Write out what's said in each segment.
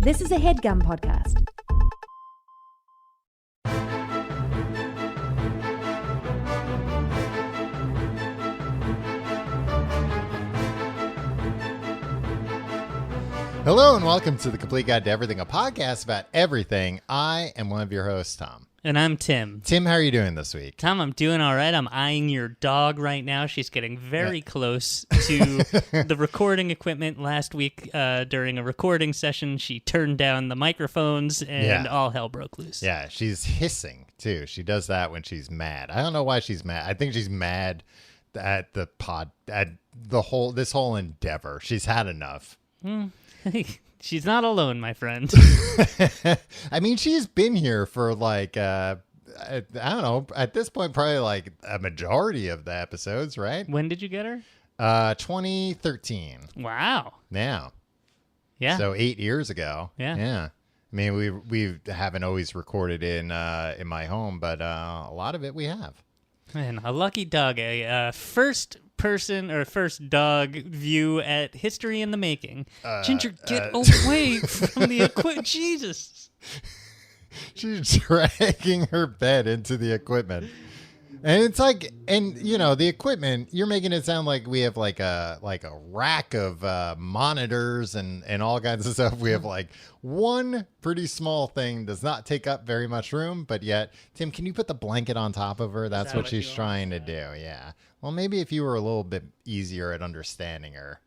This is a HeadGum podcast. Hello and welcome to the Complete Guide to Everything, a podcast about everything. I am one of your hosts, Tom. And I'm Tim. Tim, how are you doing this week? Tom, I'm doing all right. I'm eyeing your dog right now. She's getting very close to the recording equipment. Last week, during a recording session, she turned down the microphones and all hell broke loose. Yeah, she's hissing, too. She does that when she's mad. I don't know why she's mad. I think she's mad at this whole endeavor. She's had enough. She's not alone, my friend. I mean, she's been here for like, I don't know, at this point, probably like a majority of the episodes, right? When did you get her? 2013. Wow. Now. Yeah. So 8 years ago. Yeah. Yeah. I mean, we haven't always recorded in my home, but a lot of it we have. Man, a lucky dog. A first person or first dog view at history in the making. Ginger, get away from the equipment. Jesus. She's dragging her bed into the equipment. And it's like, and you know, the equipment, you're making it sound like we have like a rack of monitors and all kinds of stuff. We have like one pretty small thing, does not take up very much room, but yet, Tim, can you put the blanket on top of her? That's what she's trying to do. Yeah. Well, maybe if you were a little bit easier at understanding her,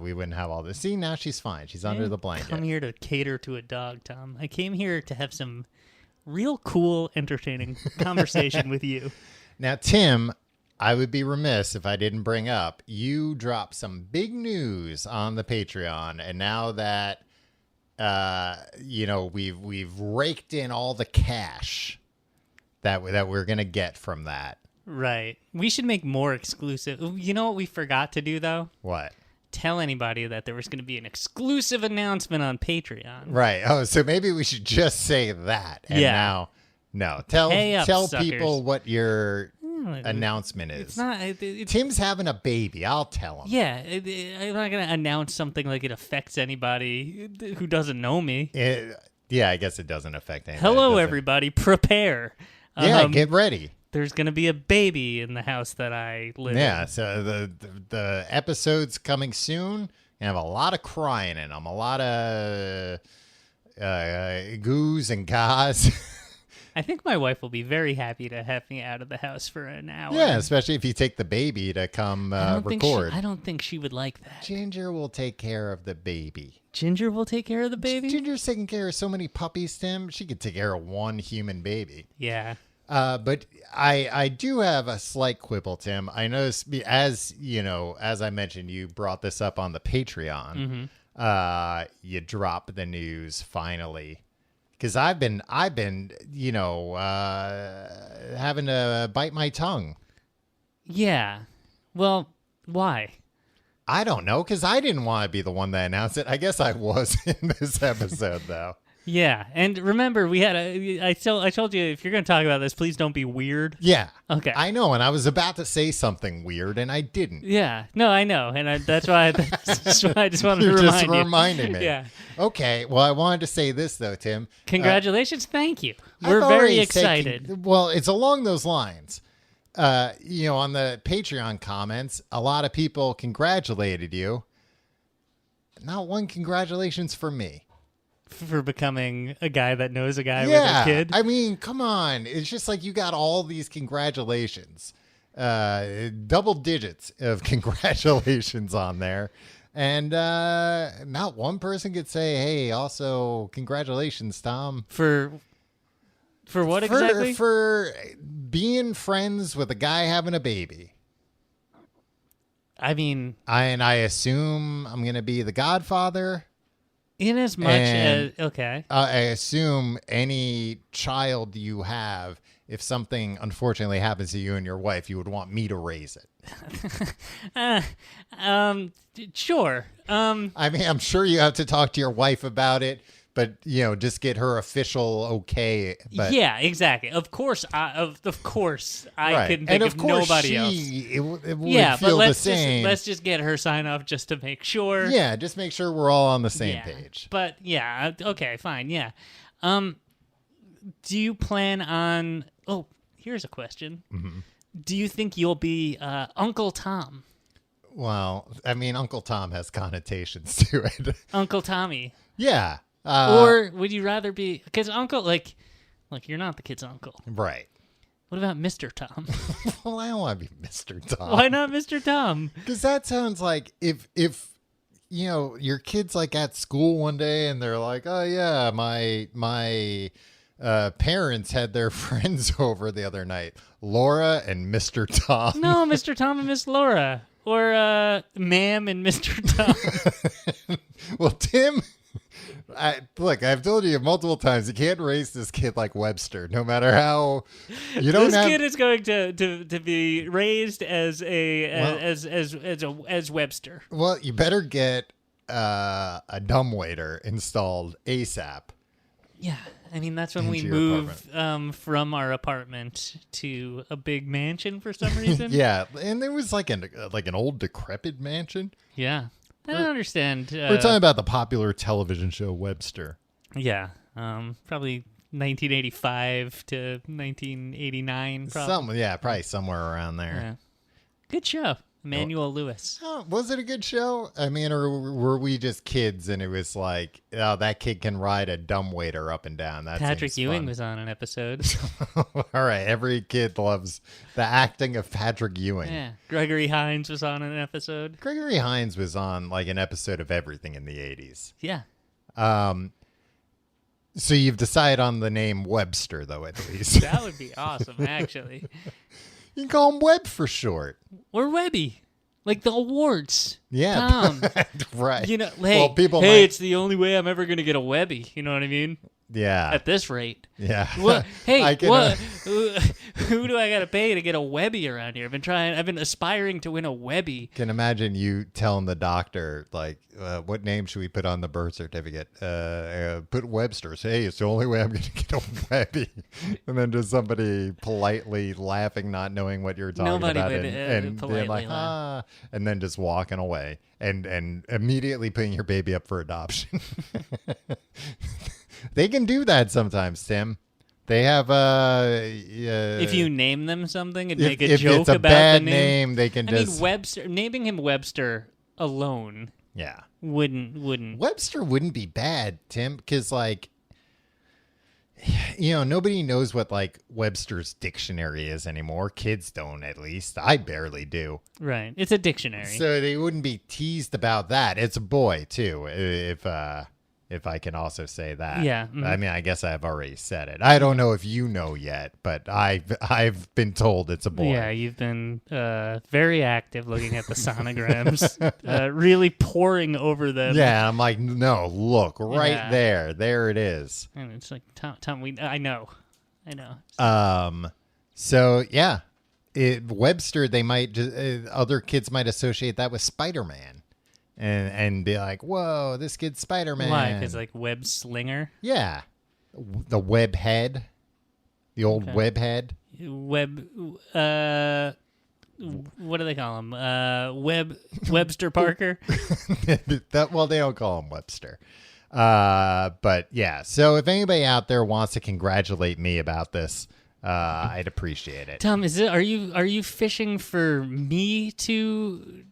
we wouldn't have all this. See, now she's fine. She's under the blanket. I'm here to cater to a dog, Tom. I came here to have some real cool, entertaining conversation with you. Now, Tim, I would be remiss if I didn't bring up, you dropped some big news on the Patreon, and now that we've raked in all the cash that we're gonna get from that. Right. We should make more exclusive. You know what we forgot to do though? What? Tell anybody that there was going to be an exclusive announcement on Patreon. Right. Oh, so maybe we should just say that. And now, no. Tell people what your announcement is. It's not. Tim's having a baby. I'll tell him. Yeah. I'm not going to announce something like it affects anybody who doesn't know me. Yeah, I guess it doesn't affect anybody. Hello, everybody. Prepare. Yeah, get ready. There's going to be a baby in the house that I live in. Yeah, so the episode's coming soon. You have a lot of crying in them, a lot of goos and gaws. I think my wife will be very happy to have me out of the house for an hour. Yeah, especially if you take the baby to come record. I don't think she would like that. Ginger will take care of the baby. Ginger will take care of the baby? Ginger's taking care of so many puppies, Tim. She could take care of one human baby. Yeah. But I do have a slight quibble, Tim. I noticed, as I mentioned, you brought this up on the Patreon. Mm-hmm. You dropped the news finally, because I've been having to bite my tongue. Yeah. Well, why? I don't know, because I didn't want to be the one that announced it. I guess I was in this episode, though. Yeah, and remember, we had I told you, if you're going to talk about this, please don't be weird. Yeah. Okay. I know, and I was about to say something weird, and I didn't. Yeah. No, I know, and that's why I just wanted to remind you. You're just reminding me. Yeah. Okay, well, I wanted to say this, though, Tim. Congratulations. Thank you. We're very excited. Well, it's along those lines. On the Patreon comments, a lot of people congratulated you. Not one congratulations for me. For becoming a guy that knows a guy with a kid? I mean, come on. It's just like you got all these congratulations. Double digits of congratulations on there. And not one person could say, hey, also, congratulations, Tom. For what exactly? For being friends with a guy having a baby. I mean... I assume I'm going to be the godfather. In as much as... Okay. I assume any child you have, if something unfortunately happens to you and your wife, you would want me to raise it. Sure. I mean, I'm sure you have to talk to your wife about it, but just get her official okay. But yeah, exactly. Of course, I right. couldn't And think of of course nobody else. it would Yeah, but feel the same. let's just get her sign off just to make sure. Yeah, just make sure we're all on the same Yeah. page. But yeah, okay, fine. Yeah. Do you plan on? Oh, here's a question. Mm-hmm. Do you think you'll be Uncle Tom? Well, I mean, Uncle Tom has connotations to it. Uncle Tommy. Yeah. Or would you rather be? Because Uncle, like, you're not the kid's uncle. Right. What about Mr. Tom? Well, I don't want to be Mr. Tom. Why not Mr. Tom? Because that sounds like if your kid's like at school one day and they're like, oh yeah, my parents had their friends over the other night, Laura and Mr. Tom. No, Mr. Tom and Miss Laura, or Ma'am and Mr. Tom. Well, Tim, look, I've told you multiple times, you can't raise this kid like Webster, no matter how you don't This have. kid is going to be raised as as Webster. Well, you better get a dumbwaiter installed ASAP. Yeah, I mean that's when we Into your move from our apartment to a big mansion for some reason. Yeah, and it was like an old decrepit mansion. Yeah, I don't understand. We're talking about the popular television show Webster. Yeah, probably 1985 to 1989. Probably. Probably somewhere around there. Yeah. Good show, Emmanuel Lewis. Oh, was it a good show? I mean, or were we just kids and it was like, oh, that kid can ride a dumbwaiter up and down. That Patrick seems Ewing fun. was on an episode. All right, every kid loves the acting of Patrick Ewing. Yeah, Gregory Hines was on an episode. Gregory Hines was on like an episode of everything in the 80s. Yeah. So you've decided on the name Webster, though, at least. That would be awesome, actually. You can call him Webb for short. Or Webby. Like the awards. Yeah. Tom. Right. Hey, well, people hey, might... it's the only way I'm ever going to get a Webby. You know what I mean? Yeah. At this rate. Yeah. What? Hey, I can, what? Who do I got to pay to get a Webby around here? I've been aspiring to win a Webby. Can imagine you telling the doctor, like, what name should we put on the birth certificate? Put Webster. Say, hey, it's the only way I'm going to get a Webby. And then just somebody politely laughing, not knowing what you're talking Nobody about. would and politely being like, laugh. and then just walking away and immediately putting your baby up for adoption. They can do that sometimes, Tim. They have If you name them something and make a if joke it's a about bad the name, name, they can I just mean, Webster. Naming him Webster alone, yeah. wouldn't. Webster wouldn't be bad, Tim, because like, nobody knows what like Webster's dictionary is anymore. Kids don't, at least. I barely do. Right. It's a dictionary. So they wouldn't be teased about that. It's a boy too, if I can also say that. Yeah. Mm-hmm. I mean, I guess I've already said it. I don't know if you know yet, but I've been told it's a boy. Yeah, you've been very active looking at the sonograms, really poring over them. Yeah, I'm like, no, look right Yeah. there it is. And it's like, Tom, I know. So yeah, Webster. They might just other kids might associate that with Spider-Man. And be like, whoa, this kid's Spider-Man. Why? Because like web slinger, Yeah. The web head. The old web head. web. What do they call him? Webster Parker. Well, they don't call him Webster. But yeah. So if anybody out there wants to congratulate me about this, I'd appreciate it. Tom, are you fishing for me to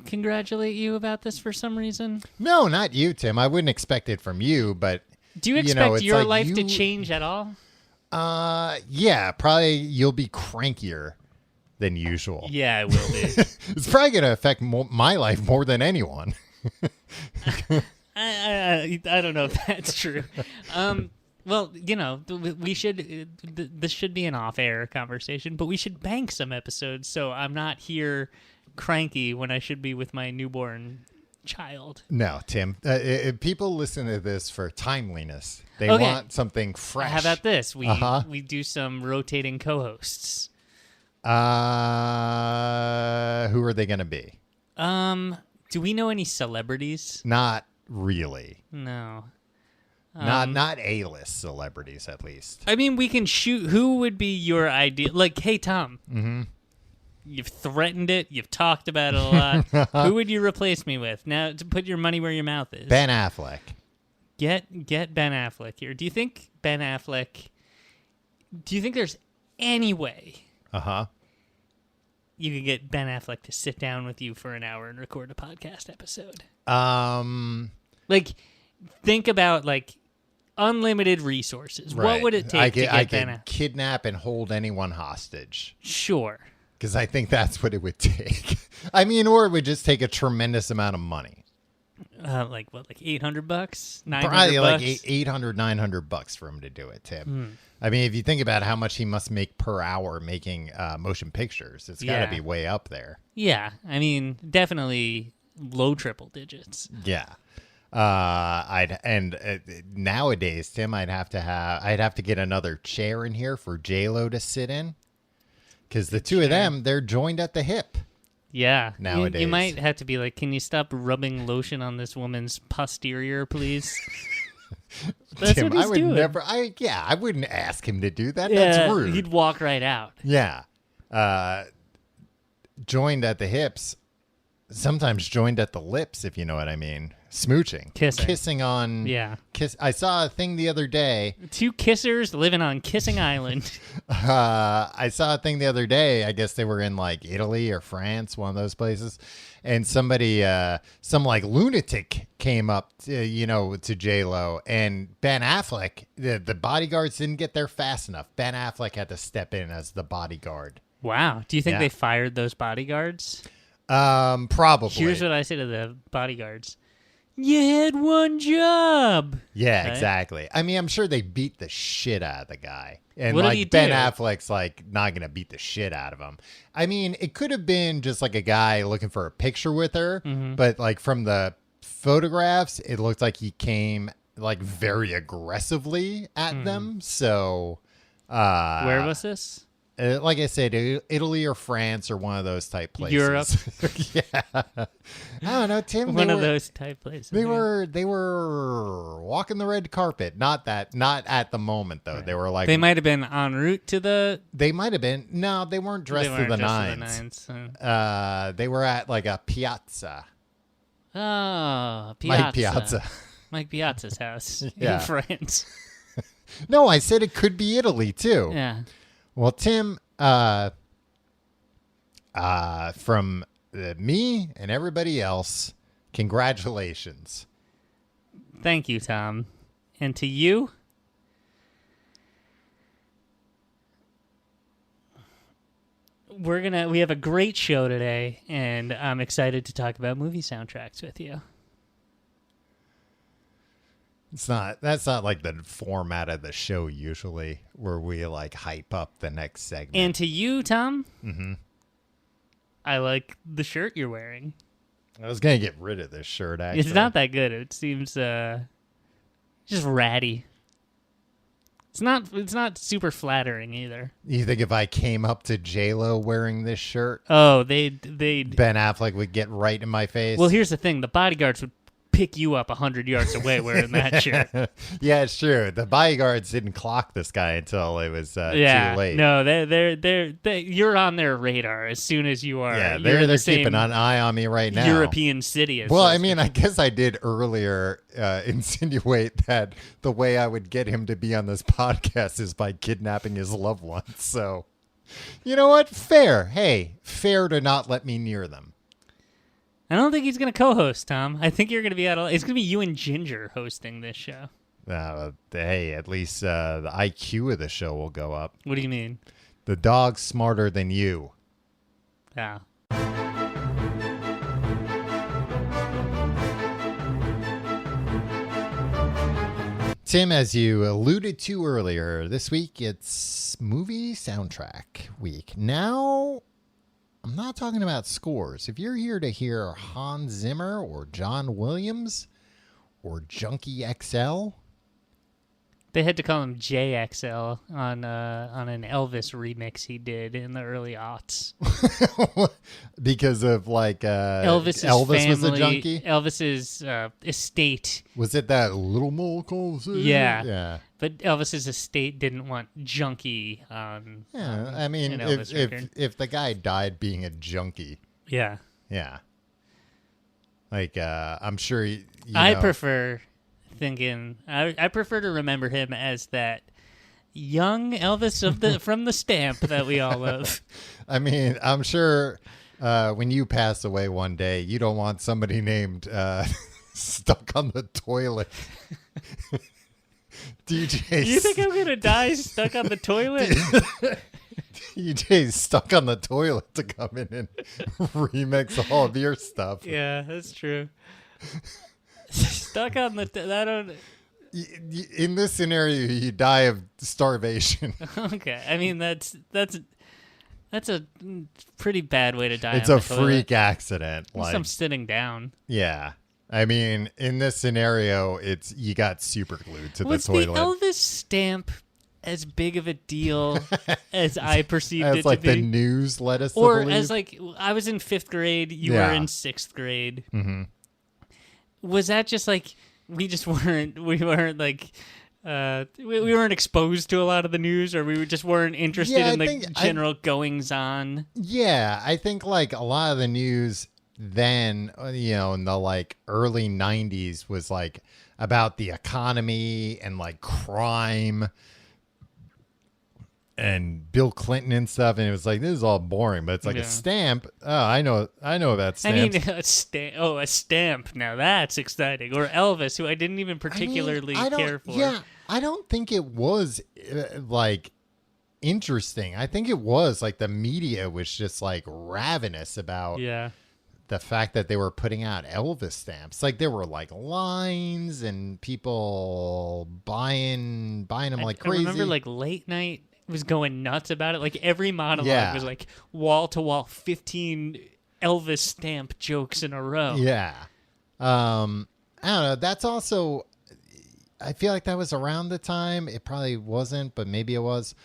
congratulate you about this for some reason? No, not you, Tim. I wouldn't expect it from you, but do you expect it's your like life to change at all? Yeah, probably you'll be crankier than usual. Yeah, it will be. It's probably going to affect my life more than anyone. I don't know if that's true. Well, we should. This should be an off-air conversation, but we should bank some episodes so I'm not here cranky when I should be with my newborn child. No, Tim. People listen to this for timeliness. They Okay. want something fresh. How about this? We Uh-huh. we do some rotating co-hosts. Who are they going to be? Do we know any celebrities? Not really. No. Not A-list celebrities, at least. I mean, we can shoot. Who would be your idea? Like, hey, Tom. Mm-hmm. You've threatened it. You've talked about it a lot. Who would you replace me with? Now, to put your money where your mouth is. Ben Affleck. Get Ben Affleck here. Do you think Ben Affleck... Do you think there's any way... Uh-huh. You could get Ben Affleck to sit down with you for an hour and record a podcast episode? Like, think about, like, unlimited resources. Right. What would it take to get Ben Affleck? Kidnap and hold anyone hostage. Sure. Because I think that's what it would take. I mean, or it would just take a tremendous amount of money. Like what? Like $800, $900. Probably like $800, $900 for him to do it, Tim. I mean, if you think about how much he must make per hour making motion pictures, it's got to be way up there. Yeah, I mean, definitely low triple digits. Yeah. Nowadays, Tim, I'd have to get another chair in here for J-Lo to sit in, because the two of them, they're joined at the hip. Yeah. Nowadays, you might have to be like, can you stop rubbing lotion on this woman's posterior, please? That's Tim, what he's doing. I wouldn't ask him to do that. Yeah, That's rude. He'd walk right out. Yeah. Joined at the hips, sometimes joined at the lips, if you know what I mean. Smooching. Kissing on... Yeah. I saw a thing the other day. Two kissers living on Kissing Island. I saw a thing the other day. I guess they were in like Italy or France, one of those places. And somebody, some like lunatic came up, to J-Lo. And Ben Affleck, the bodyguards didn't get there fast enough. Ben Affleck had to step in as the bodyguard. Wow. Do you think they fired those bodyguards? Probably. Here's what I say to the bodyguards. You had one job. Yeah, right? Exactly. I mean, I'm sure they beat the shit out of the guy. And what did like he Ben do? Affleck's like not going to beat the shit out of him. I mean, it could have been just like a guy looking for a picture with her, but like from the photographs, it looked like he came like very aggressively at them. So, where was this? Like I said, Italy or France or one of those type places. Europe. Yeah. I don't know, Tim. One of those type places. They were walking the red carpet. Not at the moment though. Right. They were like they might have been en route to the. They might have been. No, they weren't dressed to the nines. They were at like a piazza. Oh, Piazza. Mike Piazza. Mike Piazza's house Yeah. in France. No, I said it could be Italy too. Yeah. Well, Tim, from me and everybody else, congratulations. Thank you, Tom. And to you, we have a great show today, and I'm excited to talk about movie soundtracks with you. That's not like the format of the show usually, where we like hype up the next segment. And to you, Tom, I like the shirt you're wearing. I was gonna get rid of this shirt. Actually, it's not that good. It seems just ratty. It's not super flattering either. You think if I came up to J-Lo wearing this shirt, they Ben Affleck would get right in my face? Well, here's the thing: the bodyguards would pick you up 100 yards away wearing that shirt. Yeah, it's true. The bodyguards didn't clock this guy until it was too late. No, you're on their radar as soon as you are. Yeah, they're they're keeping an eye on me right now. European city. Well, I mean, I guess I did earlier insinuate that the way I would get him to be on this podcast is by kidnapping his loved ones. So, you know what? Fair. Hey, fair to not let me near them. I don't think he's going to co-host, Tom. I think you're going to be it's going to be you and Ginger hosting this show. Hey, at least the IQ of the show will go up. What do you mean? The dog's smarter than you. Yeah. Tim, as you alluded to earlier, this week it's movie soundtrack week. Now, I'm not talking about scores. If you're here to hear Hans Zimmer or John Williams or Junkie XL, They had to call him JXL on an Elvis remix he did in the early aughts. Because of like Elvis family, was a family, junkie. Elvis's estate. Was it that little Molko? Yeah. Yeah. But Elvis's estate didn't want junkie on. Yeah. I mean, an Elvis record. if the guy died being a junkie, Yeah. yeah. Like I'm sure I prefer thinking. I prefer to remember him as that young Elvis from the Stamp that we all love. I mean, I'm sure when you pass away one day, you don't want somebody named Stuck on the Toilet. DJ. You think I'm gonna die stuck on the toilet? DJ Stuck on the Toilet to come in and remix all of your stuff. Yeah, that's true. Stuck on the. I don't. In this scenario, you die of starvation. Okay, I mean that's a pretty bad way to die. It's on a the toilet. freak accident. At least I'm sitting down. Yeah. I mean, in this scenario, you got super glued to Was the toilet. Was the Elvis stamp as big of a deal as I perceived it as like to be? the news led us or to believe? as like I was in 5th grade, you Yeah. were in 6th grade. Mm-hmm. Was that just like we weren't like we weren't exposed to a lot of the news, or we just weren't interested in the general goings on? Yeah, I think like a lot of the news then, in the like early 90s was like about the economy and like crime and Bill Clinton and stuff, and it was like, this is all boring, but it's like a stamp. Oh, I know about stamps. I mean, a stamp. Now that's exciting. Or Elvis, who I didn't even particularly care for. Yeah, I don't think it was like interesting. I think it was like the media was just like ravenous about the fact that they were putting out Elvis stamps. Like there were like lines and people buying them like crazy. I remember like late night was going nuts about it. Like every monologue was like wall to wall 15 Elvis stamp jokes in a row. Yeah. I don't know. That's also, I feel like that was around the time. It probably wasn't, but maybe it was.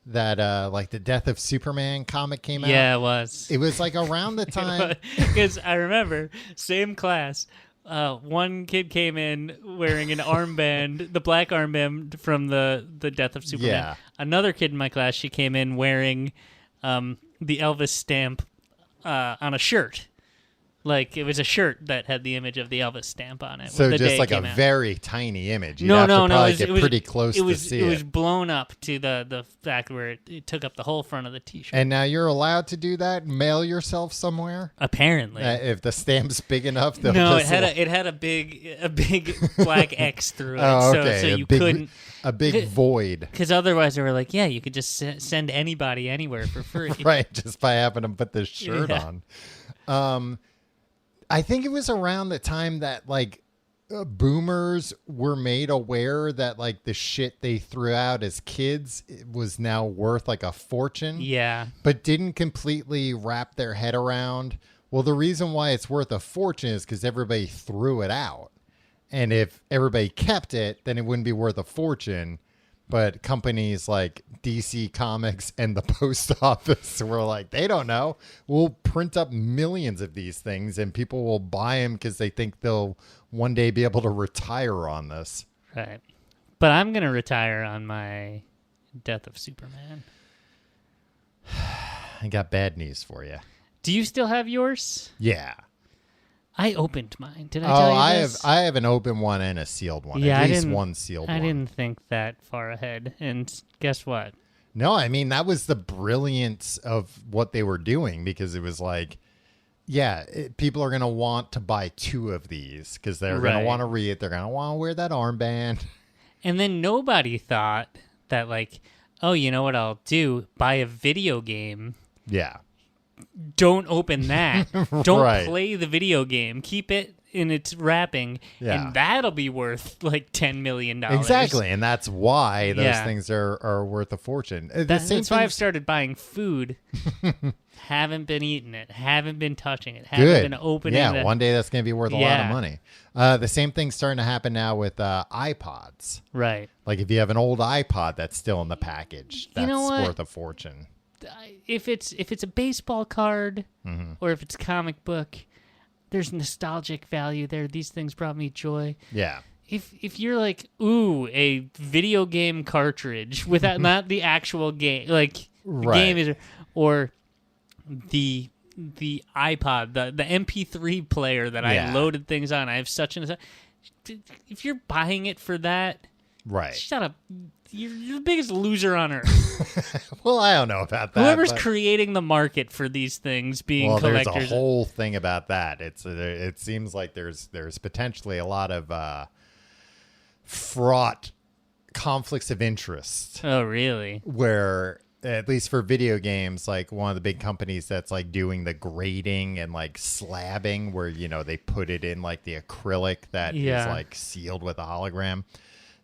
That like the Death of Superman comic came out. Yeah, it was. It was like around the time. Because I remember, same class, one kid came in wearing an armband, the black armband from the Death of Superman. Yeah. Another kid in my class, she came in wearing the Elvis stamp on a shirt. Like, it was a shirt that had the image of the Elvis stamp on it. So just like a very tiny image. You'd no. Get pretty close to see it. It was blown up to the fact where it took up the whole front of the T-shirt. And now you're allowed to do that? Mail yourself somewhere? Apparently. If the stamp's big enough? No, it had a big black X through it. Oh, okay. So you couldn't... A big void. Because otherwise they were like, yeah, you could just send anybody anywhere for free. Right, just by having them put this shirt on. I think it was around the time that like boomers were made aware that like the shit they threw out as kids was now worth like a fortune. Yeah. But didn't completely wrap their head around. Well, the reason why it's worth a fortune is because everybody threw it out. And if everybody kept it, then it wouldn't be worth a fortune. But companies like DC Comics and the post office were like, they don't know. We'll print up millions of these things and people will buy them because they think they'll one day be able to retire on this. Right. But I'm going to retire on my Death of Superman. I got bad news for you. Do you still have yours? Yeah. I opened mine. Did I tell you this? I have an open one and a sealed one. Yeah, At least one sealed one. I didn't think that far ahead. And guess what? No, I mean, that was the brilliance of what they were doing because it was like, people are going to want to buy 2 of these because they're going to want to read it. They're going to want to wear that armband. And then nobody thought that like, oh, you know what I'll do? Buy a video game. Yeah. Don't open that. Don't play the video game. Keep it in its wrapping, Yeah. and that'll be worth like $10 million. Exactly, and that's why those things are worth a fortune. That's why I've started buying food. Haven't been eating it. Haven't been touching it. Haven't been opening it. Yeah, one day that's going to be worth a lot of money. The same thing's starting to happen now with iPods. Right. Like if you have an old iPod that's still in the package, that's worth a fortune. If it's a baseball card or if it's a comic book, there's nostalgic value there. These things brought me joy. Yeah. If you're like, ooh, a video game cartridge without not the actual game, like the game is, or the iPod, the MP3 player that I loaded things on. I have such an. If you're buying it for that, right? Shut up. You're the biggest loser on earth. Well, I don't know about that. Whoever's creating the market for these things being collectors. There's a whole thing about that. It seems like there's potentially a lot of fraught conflicts of interest. Oh, really? Where, at least for video games, like one of the big companies that's like doing the grading and like slabbing, where they put it in like the acrylic that is like sealed with a hologram,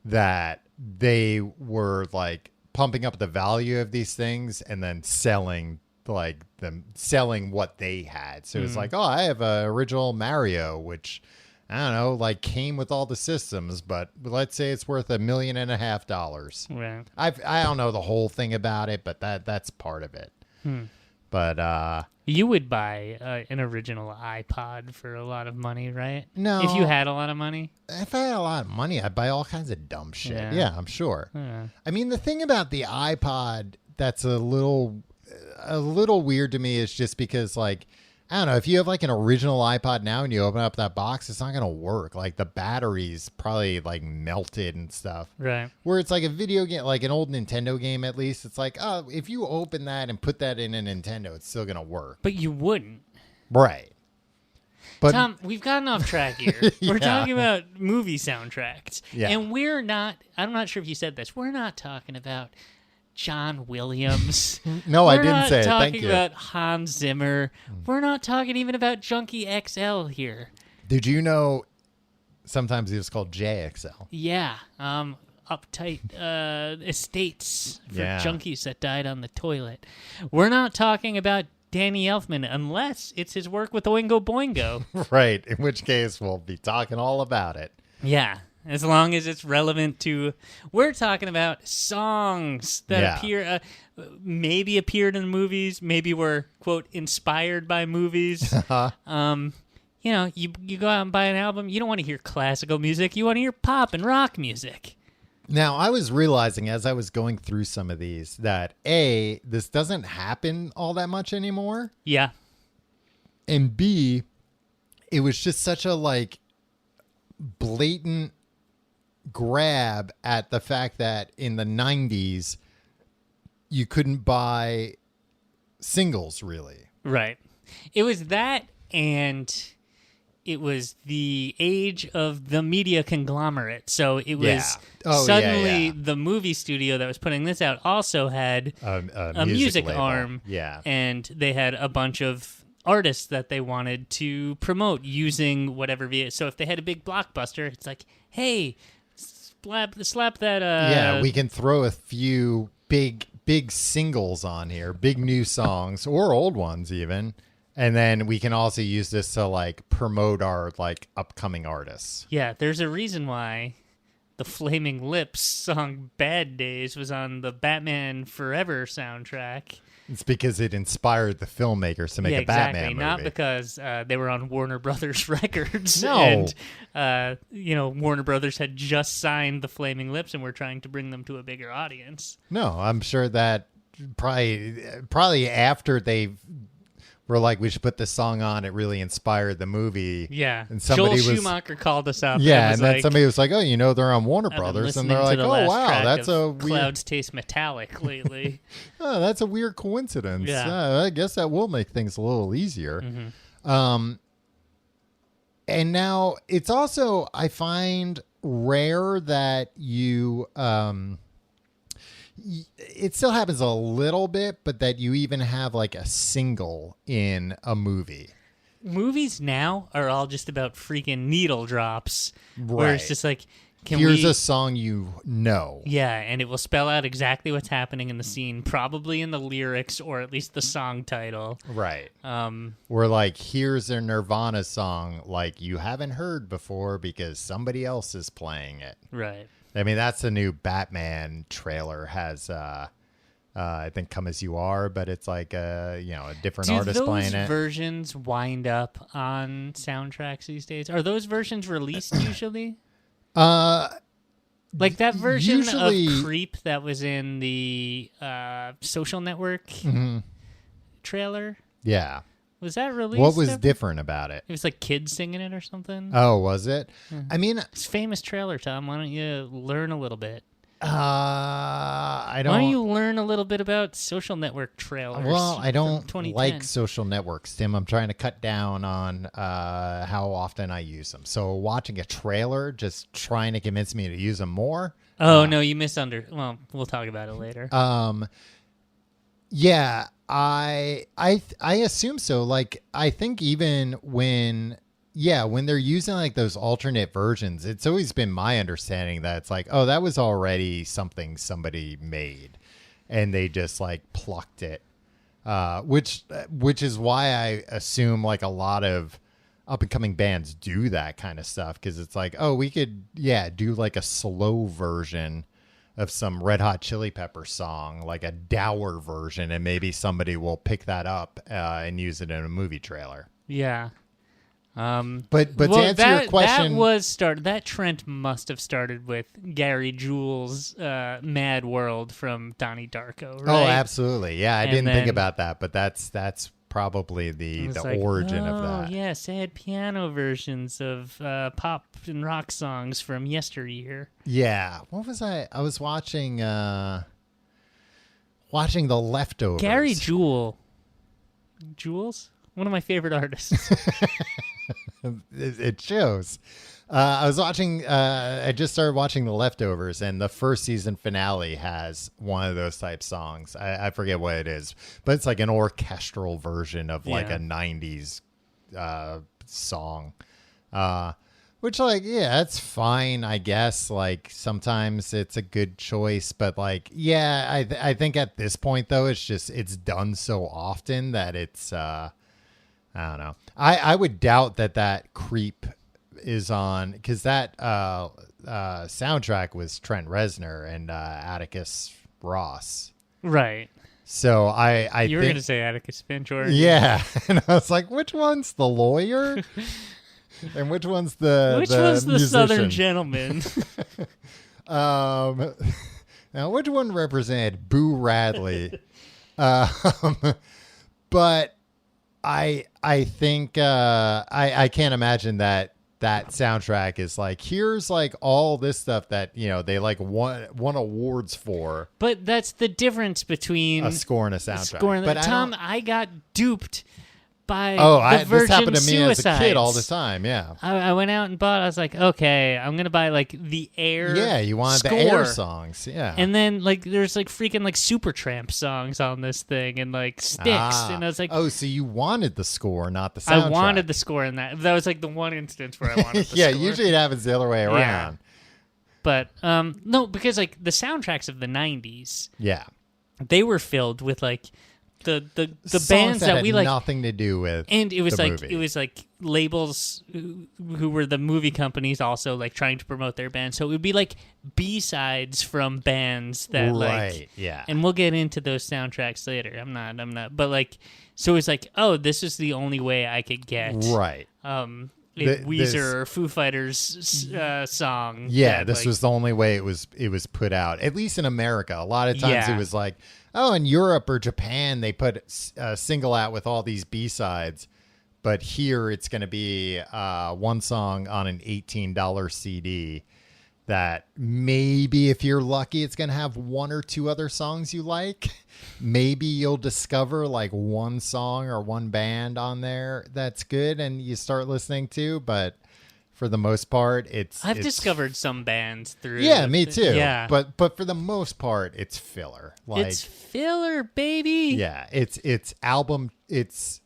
that they were like pumping up the value of these things and then selling what they had. So it's like, oh, I have a original Mario, which I don't know, like came with all the systems, but let's say it's worth $1.5 million. Right. I don't know the whole thing about it, but that's part of it. But you would buy an original iPod for a lot of money, right? No. If you had a lot of money? If I had a lot of money, I'd buy all kinds of dumb shit. Yeah, I'm sure. Yeah. I mean, the thing about the iPod that's a little weird to me is just because, like, I don't know, if you have like an original iPod now and you open up that box, it's not going to work. Like the battery's probably like melted and stuff. Right. Where it's like a video game, like an old Nintendo game at least, it's like, oh, if you open that and put that in a Nintendo, it's still going to work. But you wouldn't. Right. But Tom, we've gotten off track here. We're talking about movie soundtracks. Yeah. And I'm not sure if you said this, we're not talking about John Williams. No, I didn't say it. Thank you. We're not talking about Hans Zimmer. We're not talking even about Junkie XL here. Did you know sometimes he was called JXL? Yeah. Uptight estates for junkies that died on the toilet. We're not talking about Danny Elfman unless it's his work with Oingo Boingo. Right. In which case, we'll be talking all about it. Yeah. As long as it's relevant to, we're talking about songs that maybe appeared in movies, maybe were, quote, inspired by movies. You go out and buy an album, you don't want to hear classical music, you want to hear pop and rock music. Now, I was realizing as I was going through some of these that A, this doesn't happen all that much anymore. Yeah. And B, it was just such a like blatant grab at the fact that in the 90s you couldn't buy singles really. Right. It was that, and it was the age of the media conglomerate. So it was suddenly the movie studio that was putting this out also had a music arm. Yeah. And they had a bunch of artists that they wanted to promote using whatever. So if they had a big blockbuster, it's like, hey, slap that. We can throw a few big singles on here, big new songs or old ones even, and then we can also use this to like promote our like upcoming artists. Yeah, there's a reason why the Flaming Lips song "Bad Days" was on the Batman Forever soundtrack. It's because it inspired the filmmakers to make a Batman movie. Not because they were on Warner Brothers Records. No. And, Warner Brothers had just signed the Flaming Lips and were trying to bring them to a bigger audience. No, I'm sure that probably after they were like, we should put this song on, it really inspired the movie. Yeah. And somebody Joel Schumacher called us up. Yeah, and then somebody was like, oh, they're on Warner Brothers. And they're like, oh, wow, that's a weird... Clouds Taste Metallic lately. Oh, that's a weird coincidence. Yeah. I guess that will make things a little easier. Mm-hmm. And now it's also, I find, rare that you... it still happens a little bit, but that you even have like a single in a movie. movies now are all just about freaking needle drops. Where it's Right. just like, Here's a song you know. Yeah, and it will spell out exactly what's happening in the scene, probably in the lyrics or at least the song title. Right. Or like, here's a Nirvana song like you haven't heard before because somebody else is playing it. Right. I mean, that's the new Batman trailer has, I think, Come As You Are, but it's like a different artist playing Do it. those versions wind up on soundtracks these days? Are those versions released usually? Like that version usually, of Creep that was in the Social Network trailer? Yeah. Was that released? What was different about it? It was like kids singing it or something. Oh, was it? I mean, It's a famous trailer, Tom. Why don't you learn a little bit? I don't. Why don't you learn a little bit about Social Network trailers? Well, I don't from 2010? like social networks, Tim. I'm trying to cut down on how often I use them. So watching a trailer, just trying to convince me to use them more. Oh no, you Well, we'll talk about it later. Yeah, I assume so. Like, I think even when they're using like those alternate versions, it's always been my understanding that it's like, oh, that was already something somebody made, and they just like plucked it, which is why I assume like a lot of up and coming bands do that kind of stuff, because it's like, oh, we could do like a slow version of some Red Hot Chili Pepper song, like a dour version, and maybe somebody will pick that up and use it in a movie trailer. Yeah. But to answer your question, that trend must have started with Gary Jules' Mad World from Donnie Darko, right? Oh, absolutely. Yeah, I And didn't think then- about that, but that's probably the It's like, origin of that. Yeah, sad piano versions of pop and rock songs from yesteryear. Yeah. What was I? I was watching The Leftovers. Gary Jules, one of my favorite artists. It shows. I was watching. I just started watching The Leftovers, and the first season finale has one of those type songs. I forget what it is, but it's like an orchestral version of like Yeah. a '90s song. Which, like, yeah, it's fine, I guess. Like, sometimes it's a good choice, but like, yeah, I think at this point though, it's done so often that it's I don't know. I would doubt that Creep is on, because that soundtrack was Trent Reznor and Atticus Ross. Right. So I You were think, going to say Atticus Finch, or yeah, and I was like, which one's the lawyer, and which one's the musician? Southern gentleman? Now, which one represented Boo Radley? But I think I can't imagine that soundtrack is like, here's like all this stuff that they like won awards for, But that's the difference between a score and a soundtrack. score and but Tom, I got duped by the this Virgin happened to me Suicides. as a kid all the time. Yeah. I went out and bought. I was like, okay, I'm gonna buy like the Air. Yeah, you wanted score. the Air songs. Yeah. And then like there's like freaking like Supertramp songs on this thing and like Styx, and I was like, oh, so you wanted the score, not the soundtrack. I wanted the score in that. That was like the one instance where I wanted the yeah, score. usually it happens the other way around. But no, because like the soundtracks of the '90s, Yeah. they were filled with like the Songs bands that had we like. nothing to do with, And it was the like movie. it was like labels who were the movie companies also like trying to promote their band. So it would be like B-sides from bands that like, yeah. and we'll get into those soundtracks later. I'm not, but like, so it's like, oh, this is the only way I could get Right. a Th- Weezer this- or Foo Fighters song. Yeah, that, this like, was the only way it was put out, at least in America. A lot of times Yeah. it was like, oh, in Europe or Japan, they put a single out with all these B-sides. But here it's going to be one song on an $18 CD that maybe, if you're lucky, it's going to have one or two other songs you like. Maybe you'll discover like one song or one band on there that's good and you start listening to. But for the most part, I've discovered some bands through. Yeah, me too. Yeah, But for the most part, it's filler. Like, it's filler, baby. yeah, it's album. It's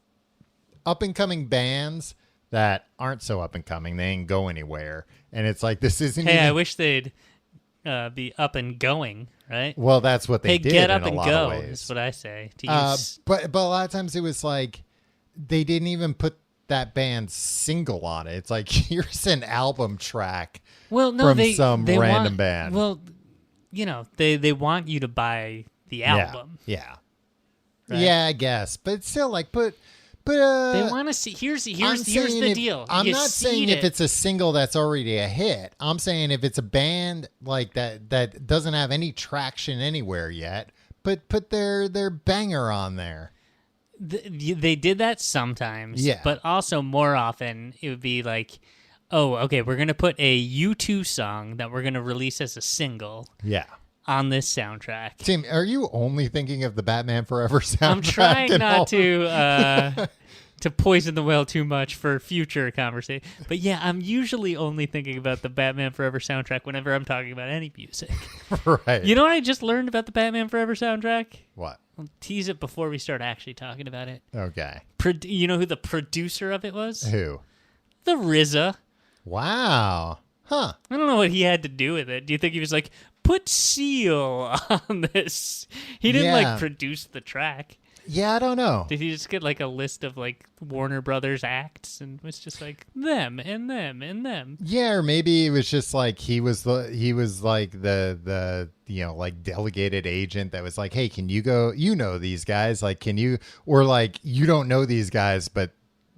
up and coming bands that aren't so up and coming. They ain't go anywhere, and it's like this isn't. Hey, even... I wish they'd be up and going, right? Well, that's what they hey, did. Get up in a and lot go. of ways. Is what I say. To use... But a lot of times it was like they didn't even put that band's single on it. It's like here's an album track. Well, no, from some random want, band. Well, you know, they want you to buy the album. Yeah. Right? Yeah, I guess. But still, like, but they want to see. Here's the deal. I'm you not saying if it's a single that's already a hit. I'm saying if it's a band like that doesn't have any traction anywhere yet, but put their banger on there. They did that sometimes, yeah. But also more often it would be like, oh, okay, we're gonna put a U2 song that we're gonna release as a single. Yeah. On this soundtrack. Tim, are you only thinking of the Batman Forever soundtrack? I'm trying not to poison the well too much for future conversation. But yeah, I'm usually only thinking about the Batman Forever soundtrack whenever I'm talking about any music. Right. You know what I just learned about the Batman Forever soundtrack? What? I'll tease it before we start actually talking about it. Okay. You know who the producer of it was? Who? The RZA. Wow. Huh. I don't know what he had to do with it. Do you think he was like, put Seal on this? He didn't like produce the track. Yeah, I don't know. Did he just get like a list of like Warner Brothers acts and was just like them and them and them? Yeah, or maybe it was just like he was like the like delegated agent that was like, hey, can you go? You know these guys, like, can you? Or like you don't know these guys, but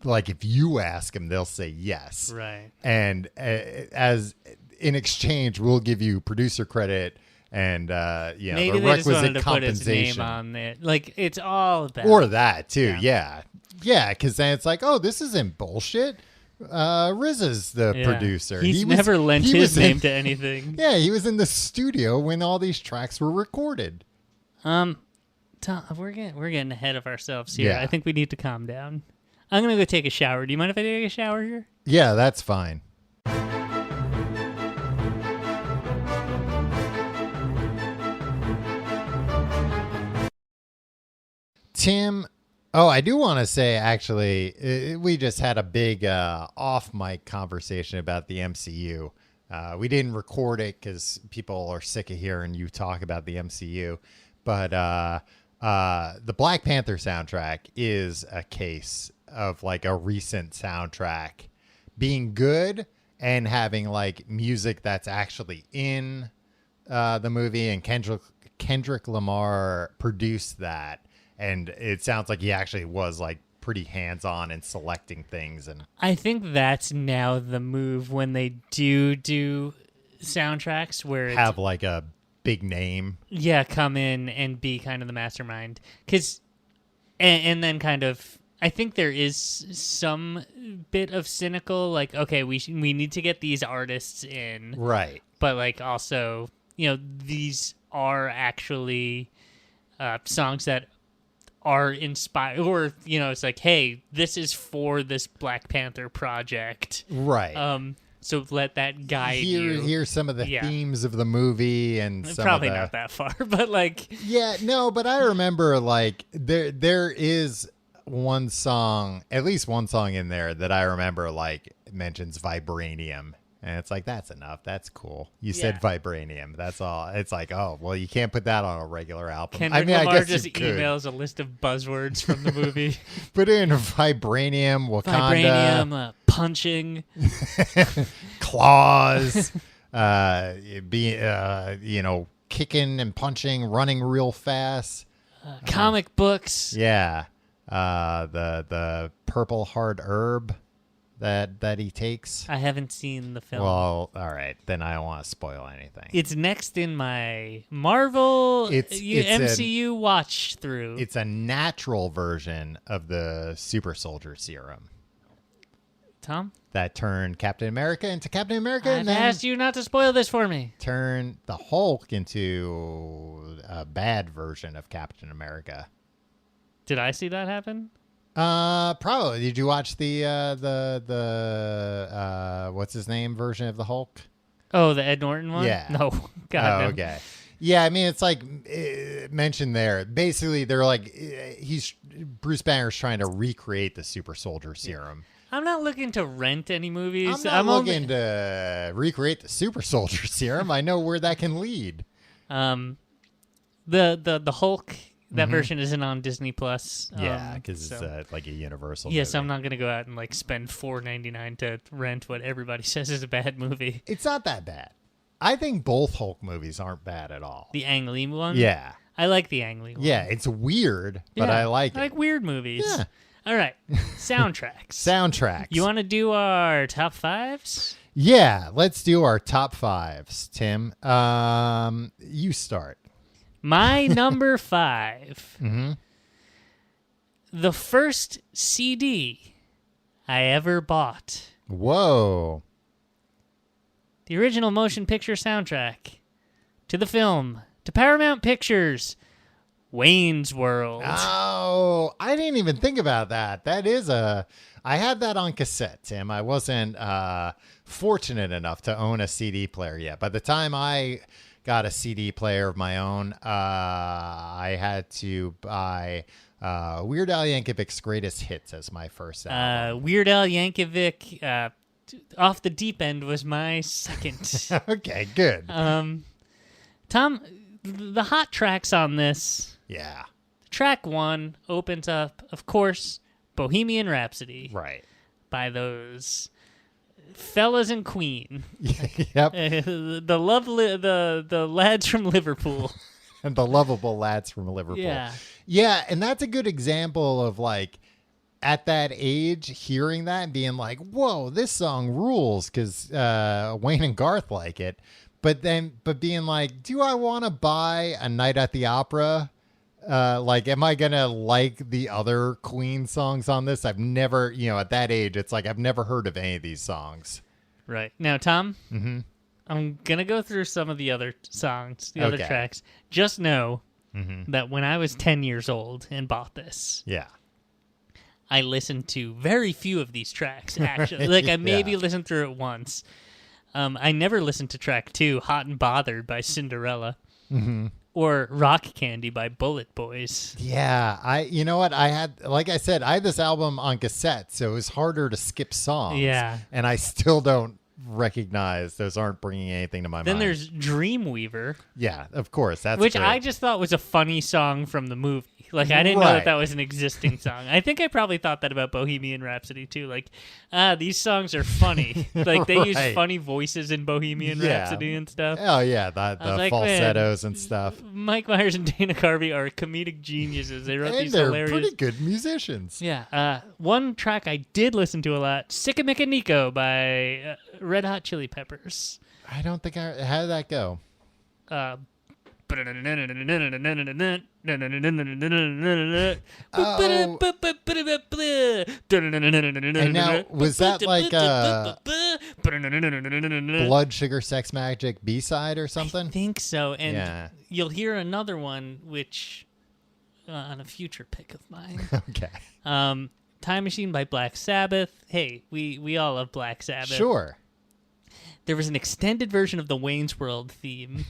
like if you ask them, they'll say yes. Right. And as in exchange, we'll give you producer credit. And maybe the they just wanted requisite to put his compensation name on it. Like it's all about or that too. Yeah, because then it's like, oh, this isn't bullshit. RZA's the producer. He's never lent his name to anything. Yeah, he was in the studio when all these tracks were recorded. Tom, we're getting ahead of ourselves here. Yeah. I think we need to calm down. I'm gonna go take a shower. Do you mind if I take a shower here? Yeah, that's fine. Tim, I do want to say, actually, we just had a big off-mic conversation about the MCU. We didn't record it because people are sick of hearing you talk about the MCU. But the Black Panther soundtrack is a case of like a recent soundtrack being good and having like music that's actually in the movie. And Kendrick Lamar produced that. And it sounds like he actually was like pretty hands-on in selecting things. And I think that's now the move when they do soundtracks where it's, have like a big name. Yeah, come in and be kind of the mastermind. And then kind of, I think there is some bit of cynical, like, okay, we need to get these artists in. Right. But like also, these are actually songs that are inspired, or it's like, hey, this is for this Black Panther project, right? So let that guide you. Here's some of the themes of the movie, and probably not that far, but like, but I remember like there is one song, at least one song in there that I remember like mentions vibranium. And it's like, that's enough. That's cool. You said vibranium. That's all. It's like, oh, well, you can't put that on a regular album. Kendrick Lamar just emails a list of buzzwords from the movie. Put in vibranium, Wakanda. Vibranium, punching. Claws. Kicking and punching, running real fast. Comic books. Yeah. The purple hard herb that he takes. I haven't seen the film. Well, all right, then I don't want to spoil anything. It's next in my Marvel MCU watch through. It's a natural version of the super soldier serum. Tom? That turned Captain America into Captain America. I've asked you not to spoil this for me. Turn the Hulk into a bad version of Captain America. Did I see that happen? Probably. Did you watch the what's his name version of the Hulk? Oh, the Ed Norton one? Yeah. No. God, no. Okay. Yeah, I mean, it's like mentioned there. Basically, they're like, Bruce Banner's trying to recreate the super soldier serum. I'm not looking to rent any movies. I'm not looking to recreate the super soldier serum. I know where that can lead. The Hulk, that version isn't on Disney Plus. Yeah, because it's like a Universal yeah, movie. so I'm not gonna go out and like spend $4.99 to rent what everybody says is a bad movie. It's not that bad. I think both Hulk movies aren't bad at all. The Ang Lee one? Yeah. I like the Ang Lee one. Yeah, it's weird, but I like it. I like weird movies. Yeah. All right. Soundtracks. Soundtracks. You want to do our top fives? Yeah, let's do our top fives, Tim. You start. My number 5. Mm-hmm. The first CD I ever bought. Whoa. The original motion picture soundtrack to the film, to Paramount Pictures, Wayne's World. Oh, I didn't even think about that. I had that on cassette, Tim. I wasn't fortunate enough to own a CD player yet. By the time I got a CD player of my own, I had to buy Weird Al Yankovic's Greatest Hits as my first album. Weird Al Yankovic, Off the Deep End was my second. Okay, good. Tom, the hot tracks on this. Yeah. Track 1 opens up, of course, Bohemian Rhapsody. Right. By those fellas in Queen. Yep. The lads from Liverpool. And the lovable lads from Liverpool. Yeah. Yeah, and that's a good example of like at that age hearing that and being like, whoa, this song rules because Wayne and Garth like it. But being like, do I want to buy A Night at the Opera? Like, am I going to like the other Queen songs on this? I've never, at that age, it's like I've never heard of any of these songs. Right. Now, Tom, I'm going to go through some of the other songs, the other tracks. Just know that when I was 10 years old and bought this, I listened to very few of these tracks, actually. Like, I maybe listened through it once. I never listened to track 2, Hot and Bothered by Cinderella, or Rock Candy by Bullet Boys. Yeah, you know what? I had this album on cassette, so it was harder to skip songs. Yeah. And I still don't recognize those aren't bringing anything to my mind. Then there's Dreamweaver. Yeah, of course. That's which great. I just thought was a funny song from the movie. Like, I didn't know that was an existing song. I think I probably thought that about Bohemian Rhapsody, too. Like, these songs are funny. Like, they use funny voices in Bohemian Rhapsody and stuff. Oh, yeah, the like, falsettos and stuff. Mike Myers and Dana Carvey are comedic geniuses. They wrote these they're hilarious... pretty good musicians. Yeah. One track I did listen to a lot, Sickamicka Nico by Red Hot Chili Peppers. I don't think how did that go? And now, was that like a Blood Sugar Sex Magic B-side or something? I think so. And you'll hear another one, which on a future pick of mine. Okay. Time Machine by Black Sabbath. Hey, we all love Black Sabbath. Sure. There was an extended version of the Wayne's World theme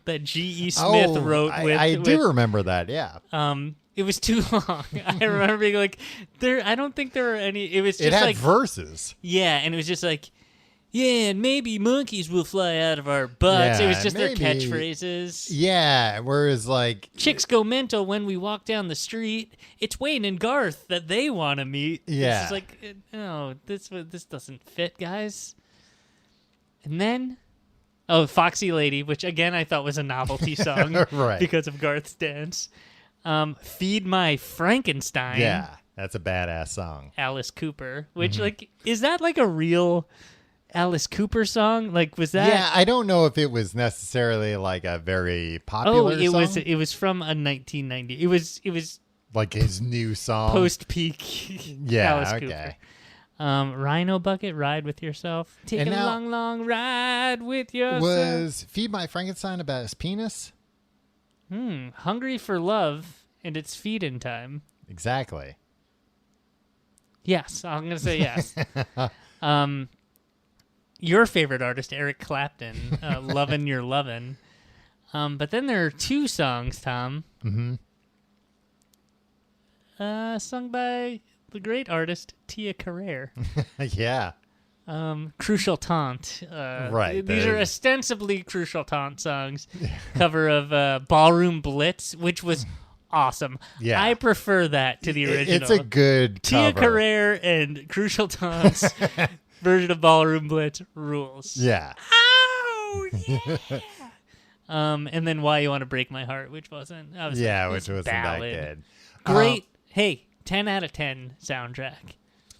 that G.E. Smith wrote with... I do remember that, yeah. It was too long. I remember being like, I don't think there were any... It was just it had like... verses. Yeah, and it was just like, yeah, and maybe monkeys will fly out of our butts. Yeah, it was just maybe, their catchphrases. Yeah, whereas like... Chicks go mental when we walk down the street. It's Wayne and Garth that they want to meet. Yeah. It's just like, no, this doesn't fit, guys. And then, Foxy Lady, which again I thought was a novelty song right. because of Garth's dance. Feed My Frankenstein. Yeah, that's a badass song. Alice Cooper, which like, is that like a real Alice Cooper song? Like, was that? Yeah, I don't know if it was necessarily like a very popular song. It was from a 1990. It was like his new song. Post-peak Alice Cooper. Rhino Bucket, Ride With Yourself. Take a long, long ride with yourself. Was Feed My Frankenstein about his penis? Hungry for Love, and it's feed-in time. Exactly. Yes, I'm going to say yes. Your favorite artist, Eric Clapton, Lovin' Your Lovin'. But then there are two songs, Tom. Mm-hmm. Sung by the great artist Tia Carrere. Yeah. Crucial Taunt. Right. These are ostensibly Crucial Taunt songs. Cover of Ballroom Blitz, which was awesome. Yeah. I prefer that to the original. It's a good Tia cover. Carrere and Crucial Taunt's version of Ballroom Blitz rules. Yeah. Oh, yeah. And then Why You Want to Break My Heart, which wasn't. Which wasn't ballad. that good. Great. Hey, 10 out of 10 soundtrack.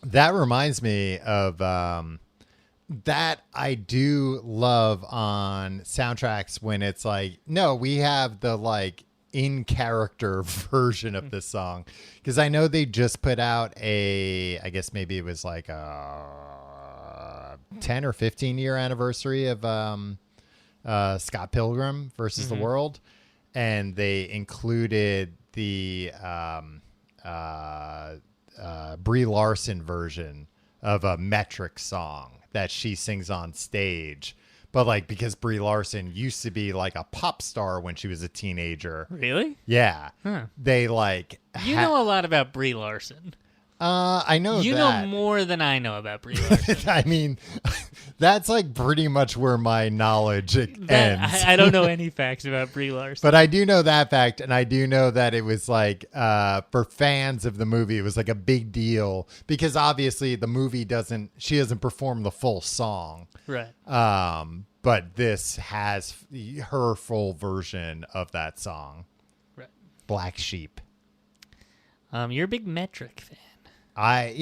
That reminds me of that I do love on soundtracks when it's like, no, we have the like in character version of this song. Because I know they just put out I guess maybe it was like a 10 or 15 year anniversary of Scott Pilgrim versus the World. And they included the Brie Larson version of a Metric song that she sings on stage. But like, because Brie Larson used to be like a pop star when she was a teenager. Really? Yeah. Huh. They like... You know a lot about Brie Larson. I know you that. know more than I know about Brie Larson. I mean, that's like pretty much where my knowledge ends. I don't know any facts about Brie Larson. But I do know that fact, and I do know that it was like, for fans of the movie, it was like a big deal because obviously the movie she doesn't perform the full song. Right. But this has her full version of that song. Right. Black Sheep. You're a big Metric fan. Not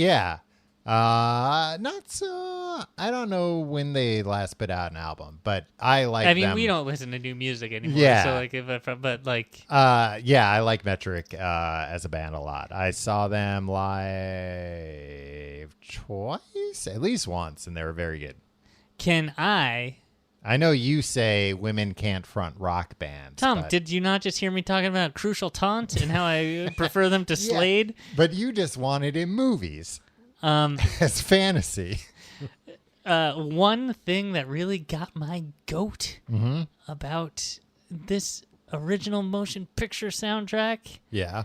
so. I don't know when they last put out an album, but I like. I mean, them. we don't listen to new music anymore. Yeah. So like, I like Metric as a band a lot. I saw them live twice, at least once, and they were very good. I know you say women can't front rock bands. Tom, but... did you not just hear me talking about Crucial Taunt and how I prefer them to Slade? But you just wanted in movies as fantasy. One thing that really got my goat about this original motion picture soundtrack. Yeah.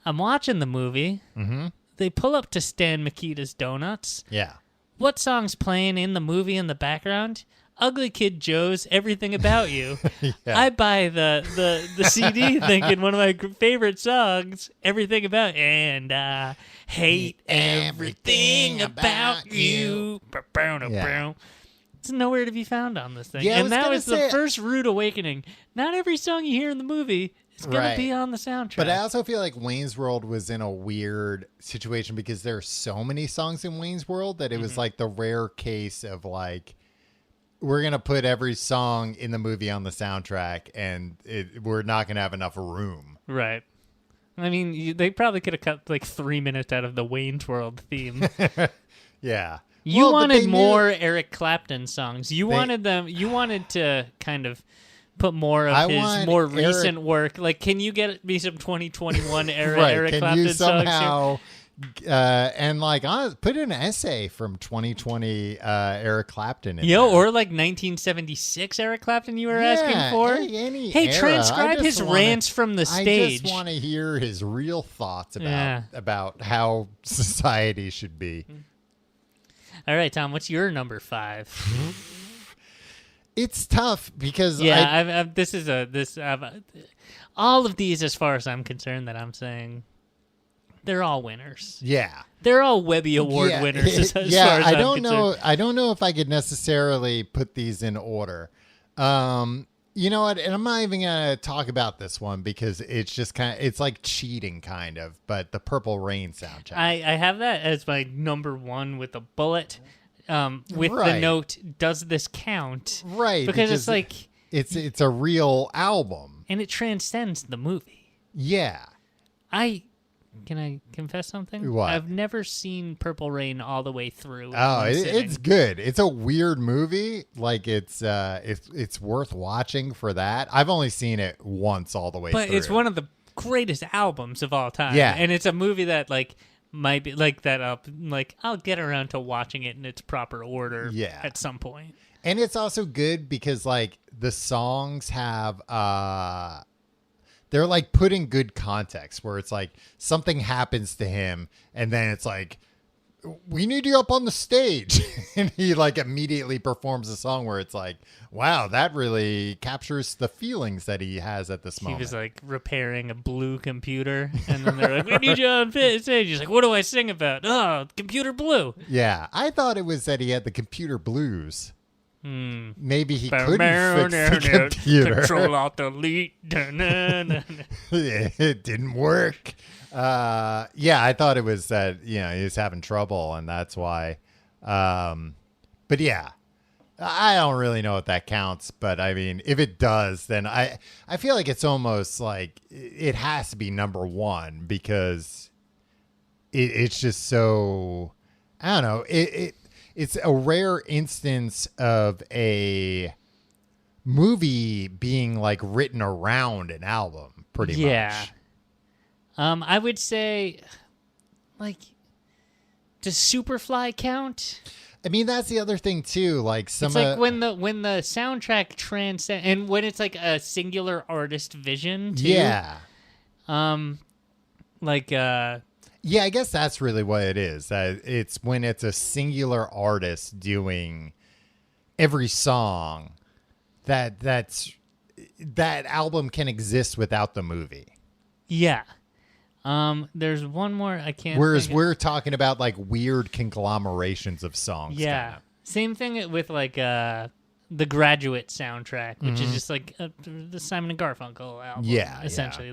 I'm watching the movie. Mm-hmm. They pull up to Stan Mikita's Donuts. Yeah. What song's playing in the movie in the background? Ugly Kid Joe's Everything About You. Yeah. I buy the CD thinking one of my favorite songs, Everything About and I hate everything about you. Yeah. It's nowhere to be found on this thing. Yeah, and that was the first rude awakening. Not every song you hear in the movie is going to be on the soundtrack. But I also feel like Wayne's World was in a weird situation because there are so many songs in Wayne's World that it was like the rare case of like, we're going to put every song in the movie on the soundtrack and we're not going to have enough room. Right. I mean, they probably could have cut like 3 minutes out of the Wayne's World theme. Yeah. You wanted more Eric Clapton songs. You wanted to kind of put more of his more recent work. Like, can you get me some 2021 era Eric Clapton songs? And like, put an essay from 2020 Eric Clapton in there. Or like 1976 Eric Clapton you were asking for? Hey, transcribe his rants from the stage. I just want to hear his real thoughts about how society should be. All right, Tom, what's your number 5? It's tough because all of these, as far as I'm concerned, that I'm saying, they're all winners. Yeah, they're all Webby Award winners. As far as I I'm don't know. concerned. I don't know if I could necessarily put these in order. You know what? And I'm not even gonna talk about this one because it's just it's like cheating, kind of. But the Purple Rain soundtrack. I have that as my number 1 with a bullet. With the note, does this count? Right. Because it's like it's a real album. And it transcends the movie. Yeah. Can I confess something? What? I've never seen Purple Rain all the way through. Oh, it's good. It's a weird movie. Like it's worth watching for that. I've only seen it once all the way through. But it's one of the greatest albums of all time. Yeah. And it's a movie that like might be like that I'll get around to watching it in its proper order at some point. And it's also good because like the songs have they're like put in good context where it's like something happens to him and then it's like, we need you up on the stage. And he like immediately performs a song where it's like, wow, that really captures the feelings that he has at this moment. He was like repairing a blue computer, and then they're like, we need you on stage. He's like, what do I sing about? Oh, computer blue. Yeah, I thought it was that he had the computer blues. Maybe he couldn't fix the computer. Control Alt Delete. It didn't work. Yeah, I thought it was that, he was having trouble and that's why. But yeah, I don't really know if that counts, but I mean, if it does, then I feel like it's almost like it has to be number one because it's just so, I don't know. It's a rare instance of a movie being like written around an album pretty much. I would say, like, does Superfly count? I mean, that's the other thing too. Like It's like when the soundtrack transcends, and when it's like a singular artist vision too. Yeah. Yeah, I guess that's really what it is. It's when it's a singular artist doing every song that album can exist without the movie. Yeah. There's one more I can't. Whereas we're talking about like weird conglomerations of songs. Yeah. Kinda. Same thing with like the Graduate soundtrack, which is just like the Simon and Garfunkel album. Yeah. Essentially,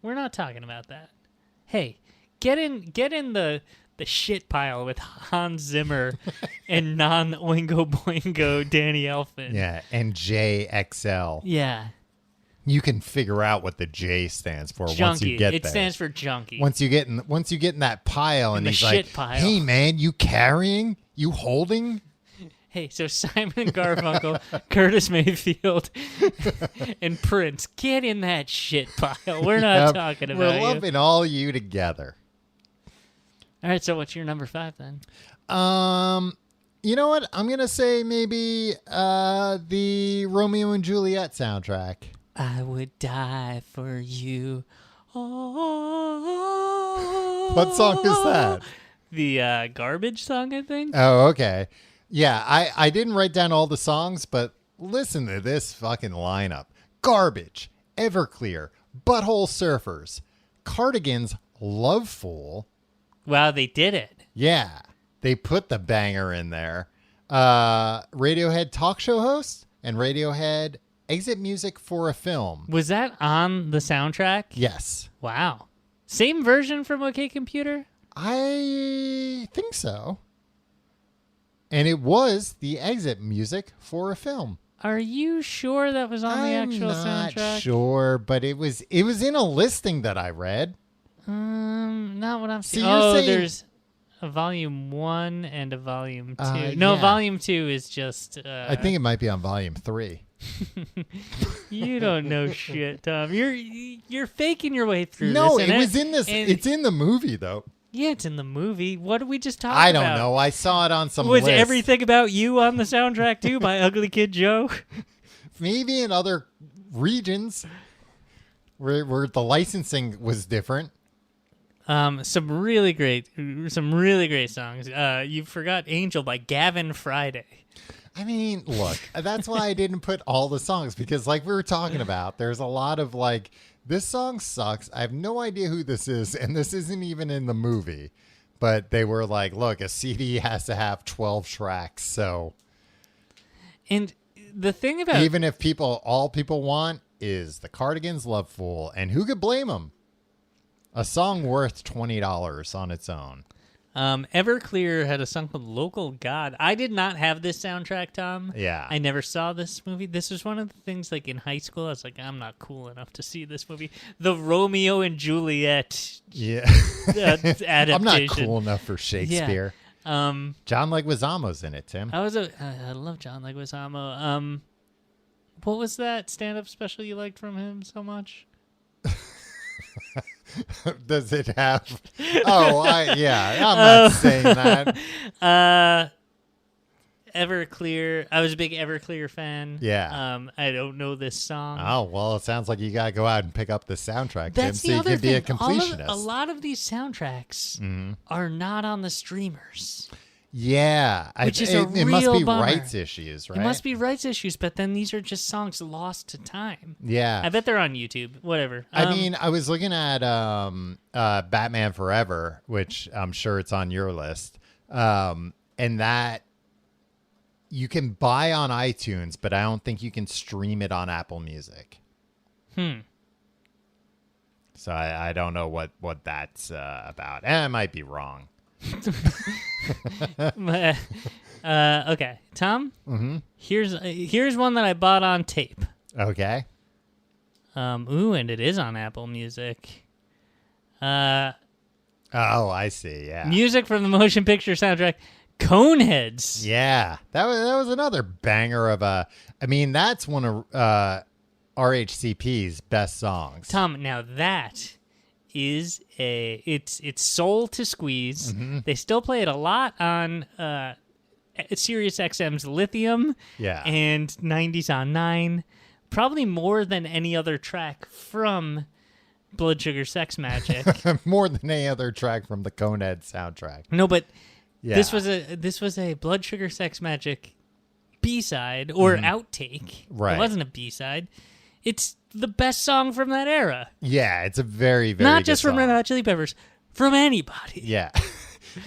we're not talking about that. Hey, get in the shit pile with Hans Zimmer and non-Oingo Boingo Danny Elfman. Yeah, and JXL. Yeah. You can figure out what the J stands for Junkie. once you get there. It stands for junkie. Once you get in that pile and he's like, pile. "Hey man, you carrying? You holding?" Hey, so Simon and Garfunkel, Curtis Mayfield, and Prince, get in that shit pile. We're not talking about We're lumping all you together. All right, so what's your number 5 then? You know what? I'm gonna say maybe the Romeo and Juliet soundtrack. I would die for you. Oh. What song is that? The Garbage song, I think. Oh, okay. Yeah, I didn't write down all the songs, but listen to this fucking lineup. Garbage, Everclear, Butthole Surfers, Cardigans, Love Fool. Wow, they did it. Yeah, they put the banger in there. Radiohead Talk Show Host and Radiohead Exit Music for a Film. Was that on the soundtrack? Yes. Wow. Same version from OK Computer? I think so. And it was the exit music for a film. Are you sure that was on the actual soundtrack? I'm not sure, but it was in a listing that I read. Not what I'm seeing. Saying... there's a volume 1 and a volume 2. No, volume 2 is just... I think it might be on volume 3. You don't know shit, Tom. You're faking your way through no, this. No, it was in this. It's in the movie, though. Yeah, it's in the movie. What did we just talk about? I don't know. I saw it on some list. Was Everything About You on the soundtrack, too, by Ugly Kid Joe? Maybe in other regions where the licensing was different. Some really great songs. You forgot Angel by Gavin Friday. I mean, look, that's why I didn't put all the songs because like we were talking about, there's a lot of like, this song sucks. I have no idea who this is. And this isn't even in the movie, but they were like, look, a CD has to have 12 tracks. So, and the thing about, even if all people want is the Cardigans' Love Fool, and who could blame them? A song worth $20 on its own. Everclear had a song called Local God. I did not have this soundtrack, Tom. Yeah. I never saw this movie. This was one of the things, like, in high school, I was like, I'm not cool enough to see this movie. The Romeo and Juliet adaptation. I'm not cool enough for Shakespeare. Yeah. John Leguizamo's in it, Tim. I love John Leguizamo. What was that stand-up special you liked from him so much? Does it have? I'm not saying that. Everclear. I was a big Everclear fan. Yeah. I don't know this song. Oh, well, it sounds like you got to go out and pick up the soundtrack, Tim, That's so the you other can be a thing. completionist. A lot of these soundtracks are not on the streamers. Yeah. Which is it must real be bummer. rights issues, right? It must be rights issues, but then these are just songs lost to time. Yeah. I bet they're on YouTube. Whatever. I mean, I was looking at Batman Forever, which I'm sure it's on your list, and that you can buy on iTunes, but I don't think you can stream it on Apple Music. So I don't know what that's about. And I might be wrong. Okay, Tom. Mm-hmm. Here's one that I bought on tape. Okay. And it is on Apple Music. Oh, I see. Yeah. Music from the motion picture soundtrack, Coneheads. Yeah, that was another banger of a. I mean, that's one of RHCP's best songs. Tom, now that is it's Soul to Squeeze. Mm-hmm. They still play it a lot on Sirius XM's Lithium. Yeah. And 90s on 9. Probably more than any other track from Blood Sugar Sex Magic. More than any other track from the Conehead soundtrack. No, but Yeah. this was a Blood Sugar Sex Magic B-side or outtake. Right. It wasn't a B-side. It's the best song from that era. Yeah, it's a very, very Not good just from song. Red Hot Chili Peppers, from anybody. Yeah.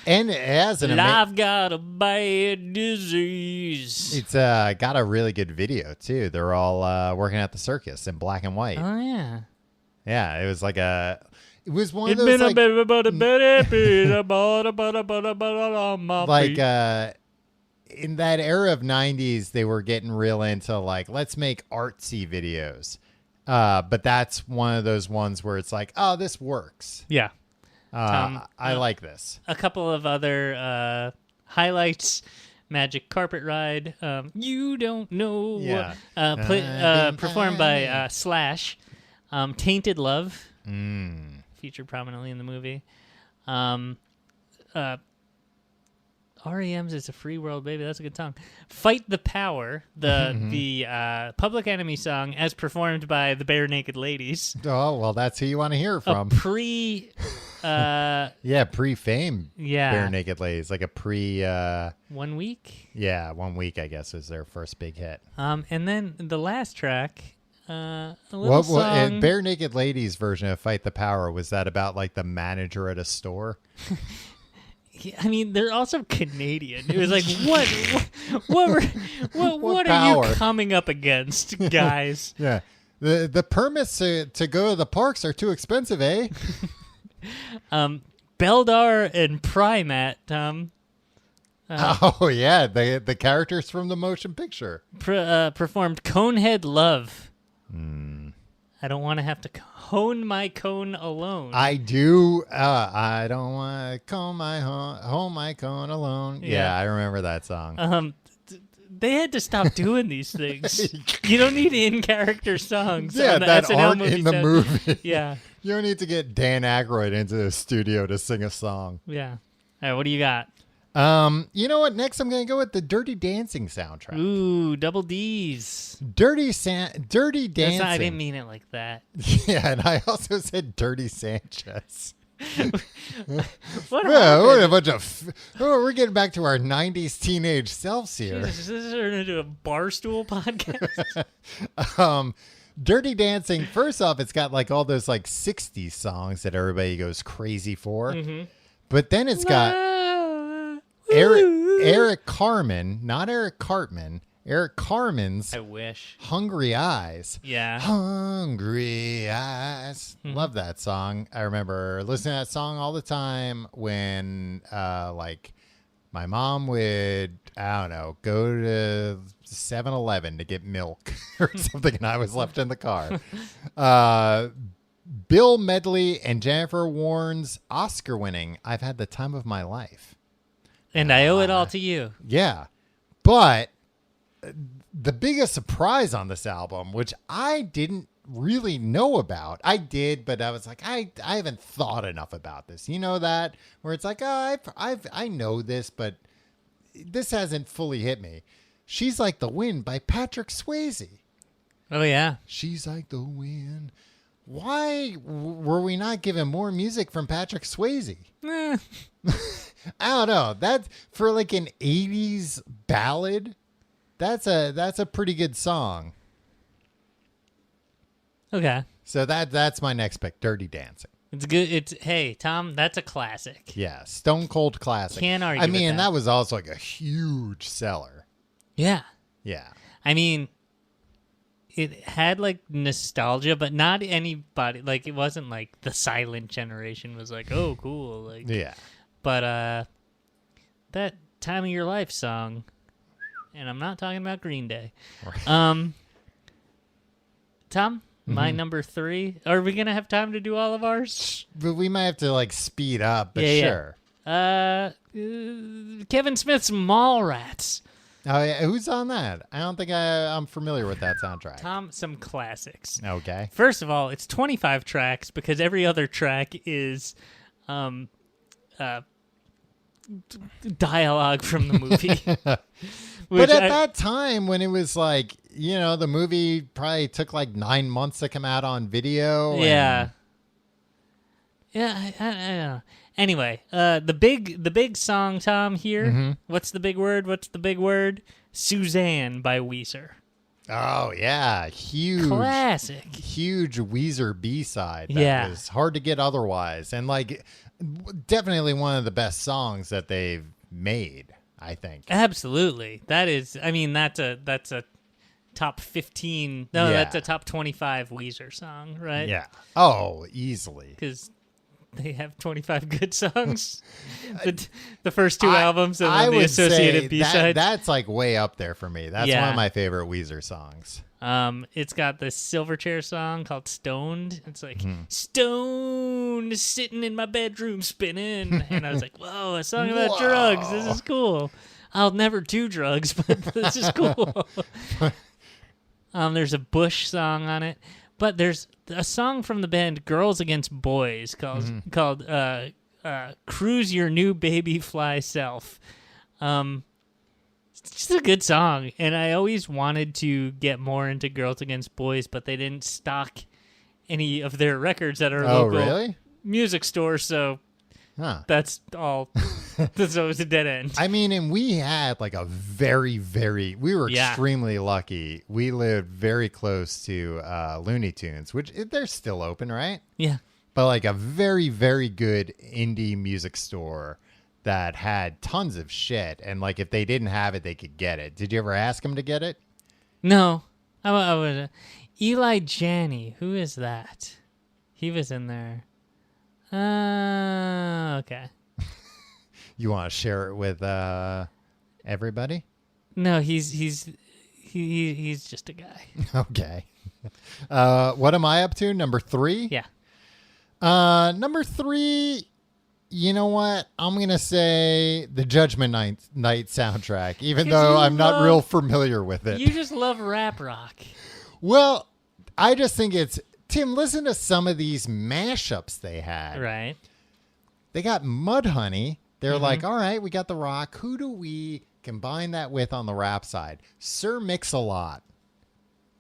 And it has an I've got a bad disease. It's got a really good video too. They're all working at the circus in black and white. Oh yeah. Yeah, it was like it was one of It's those been like, a bit about a like in that era of 90s, they were getting real into like, let's make artsy videos. But that's one of those ones where it's like, oh, this works. Yeah. I like this. A couple of other highlights. Magic Carpet Ride. You Don't Know. Yeah. Performed by Slash. Tainted Love. Featured prominently in the movie. REM's It's a Free World, Baby. That's a good song. Fight the Power, the Public Enemy song, as performed by the Bare Naked Ladies. Oh, well, that's who you want to hear from. Yeah, pre-fame. Yeah. Bare Naked Ladies, like a 1 week. Yeah, 1 week, I guess, was their first big hit. And then the last track, a little song. Bare Naked Ladies version of Fight the Power, was that about like the manager at a store? I mean, they're also Canadian. It was like, what are power? you coming up against, guys? Yeah. The permits to go to the parks are too expensive, eh? Beldar and Primat, Oh, yeah. The characters from the motion picture. performed Conehead Love. I don't want to have to hone my cone alone. I do. I don't want to hone my cone alone. Yeah, I remember that song. They had to stop doing these things. You don't need in-character songs. Yeah, on the that SNL aren't movie in the sound. movie. Yeah, You don't need to get Dan Aykroyd into the studio to sing a song. yeah. All right, what do you got? You know what? Next, I'm going to go with the Dirty Dancing soundtrack. Ooh, double D's. Dirty Dancing. I didn't mean it like that. Yeah, and I also said Dirty Sanchez. What Yeah, happened? what a bunch of. We're getting back to our 90s teenage selves here. Jesus, this is turning into a Barstool podcast. Dirty Dancing, first off, it's got like all those like 60s songs that everybody goes crazy for. But then it's got Eric Carmen, not Eric Cartman, Eric Carmen's I wish. Hungry Eyes. Yeah. Hungry Eyes. Love that song. I remember listening to that song all the time when like my mom would, I don't know, go to 7-Eleven to get milk or something, and I was left in the car. Bill Medley and Jennifer Warren's Oscar winning I've Had the Time of My Life. And I owe it all to you. Yeah. But the biggest surprise on this album, which I didn't really know about, I did, but I was like, I haven't thought enough about this. You know that? Where it's like, oh, I know this, but this hasn't fully hit me. She's Like the Wind by Patrick Swayze. Oh, yeah. She's like the wind. Why were we not given more music from Patrick Swayze? Eh. I don't know. That for like an 80s ballad, that's a pretty good song. Okay. So that's my next pick, Dirty Dancing. It's good. Hey, Tom, that's a classic. Yeah, stone cold classic. Can't argue I mean, with that. that was also like a huge seller. Yeah. Yeah. I mean, it had like nostalgia, but not anybody. Like, it wasn't like the silent generation was like, oh, cool. Like, Yeah. But that Time of Your Life song, and I'm not talking about Green Day. Tom, my number 3. Are we gonna have time to do all of ours? But we might have to like speed up, but Yeah, sure. Kevin Smith's Mallrats. Oh yeah, who's on that? I don't think I'm familiar with that soundtrack. Tom, some classics. Okay. First of all, it's 25 tracks because every other track is dialogue from the movie. But at that time, when it was like, the movie probably took like 9 months to come out on video. Yeah. Yeah, I don't know. Anyway, the big song, Tom, here. Mm-hmm. What's the big word? Suzanne by Weezer. Oh, yeah. Huge. Classic. Huge Weezer B-side. That Yeah. was hard to get otherwise. And like, definitely one of the best songs that they've made, I think. Absolutely. That's a top 15. No, Yeah. that's a top 25 Weezer song, right? Yeah. Oh, easily. Because they have 25 good songs. The first 2 albums and I then the would associated say B-sides. that's like way up there for me. That's one Yeah. of my favorite Weezer songs. It's got this Silverchair song called Stoned. It's like, Mm-hmm. stoned, sitting in my bedroom spinning. And I was like, whoa, a song about Whoa. drugs. This is cool. I'll never do drugs, but this is cool. There's a Bush song on it. But there's a song from the band Girls Against Boys called Cruise Your New Baby Fly Self. It's just a good song, and I always wanted to get more into Girls Against Boys, but they didn't stock any of their records at our local really? music store, so that's all. That's always a dead end. I mean, and we had like a we were extremely lucky. We lived very close to Looney Tunes, which they're still open, right? Yeah. But like a very, very good indie music store that had tons of shit. And like, if they didn't have it, they could get it. Did you ever ask them to get it? No. I would. Eli Janney. Who is that? He was in there. Okay. You want to share it with everybody? No, he's just a guy. Okay. What am I up to? Number 3? Yeah. Number 3, you know what? I'm going to say the Judgment Night soundtrack, even though I'm not real familiar with it. You just love rap rock. Well, I just think Tim, listen to some of these mashups they had. Right. They got Mudhoney. They're like, all right, we got the rock. Who do we combine that with on the rap side? Sir Mix-a-Lot.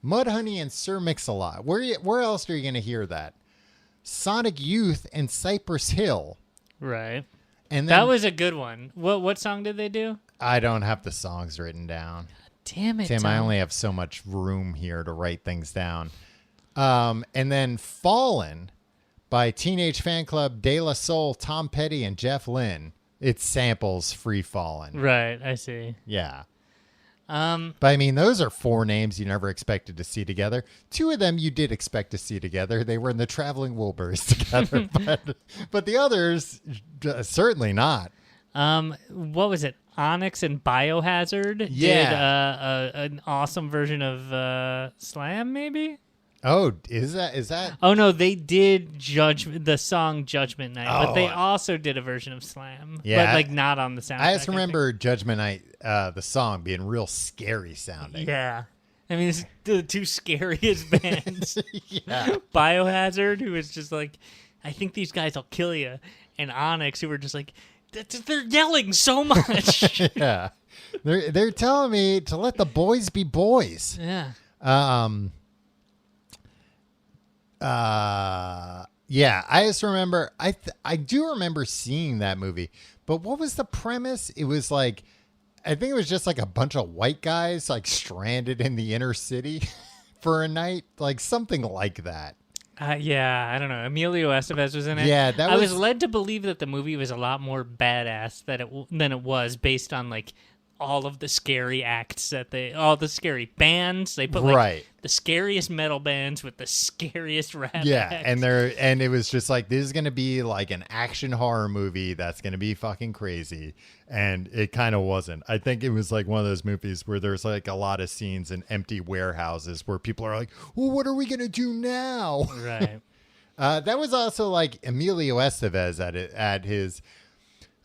Mudhoney and Sir Mix-a-Lot. Where else are you going to hear that? Sonic Youth and Cypress Hill. Right. And then, That was a good one. What song did they do? I don't have the songs written down. Damn it, Tim, Tom. I only have so much room here to write things down. And then Fallen by Teenage Fan Club, De La Soul, Tom Petty, and Jeff Lynne. It samples Free Fallin'. Right, I see. Yeah. But I mean, those are 4 names you never expected to see together. 2 of them you did expect to see together. They were in the Traveling Wilburys together, but the others certainly not. What was it? Onyx and Biohazard did an awesome version of Slam, maybe? Oh, is that? Oh no, they did the song Judgment Night, but they also did a version of Slam. Yeah. But like not on the soundtrack. I just remember Judgment Night, the song being real scary sounding. Yeah. I mean, it's the 2 scariest bands. Yeah. Biohazard, who is just like, I think these guys will kill you, and Onyx, who were just like, They're yelling so much. Yeah. They're telling me to let the boys be boys. Yeah. Yeah, I just remember I do remember seeing that movie. But what was the premise? It was like I think it was just like a bunch of white guys like stranded in the inner city for a night, like something like that. Yeah, I don't know. Emilio Estevez was in it. Yeah, I was led to believe that the movie was a lot more badass than it was, based on like all of the scary acts that all the scary bands they put, like the scariest metal bands with the scariest rap acts. and it was just like, this is gonna be like an action horror movie that's gonna be fucking crazy, and it kind of wasn't. I think it was like one of those movies where there's like a lot of scenes in empty warehouses where people are like, well, what are we gonna do now? Right. That was also like Emilio Estevez at his,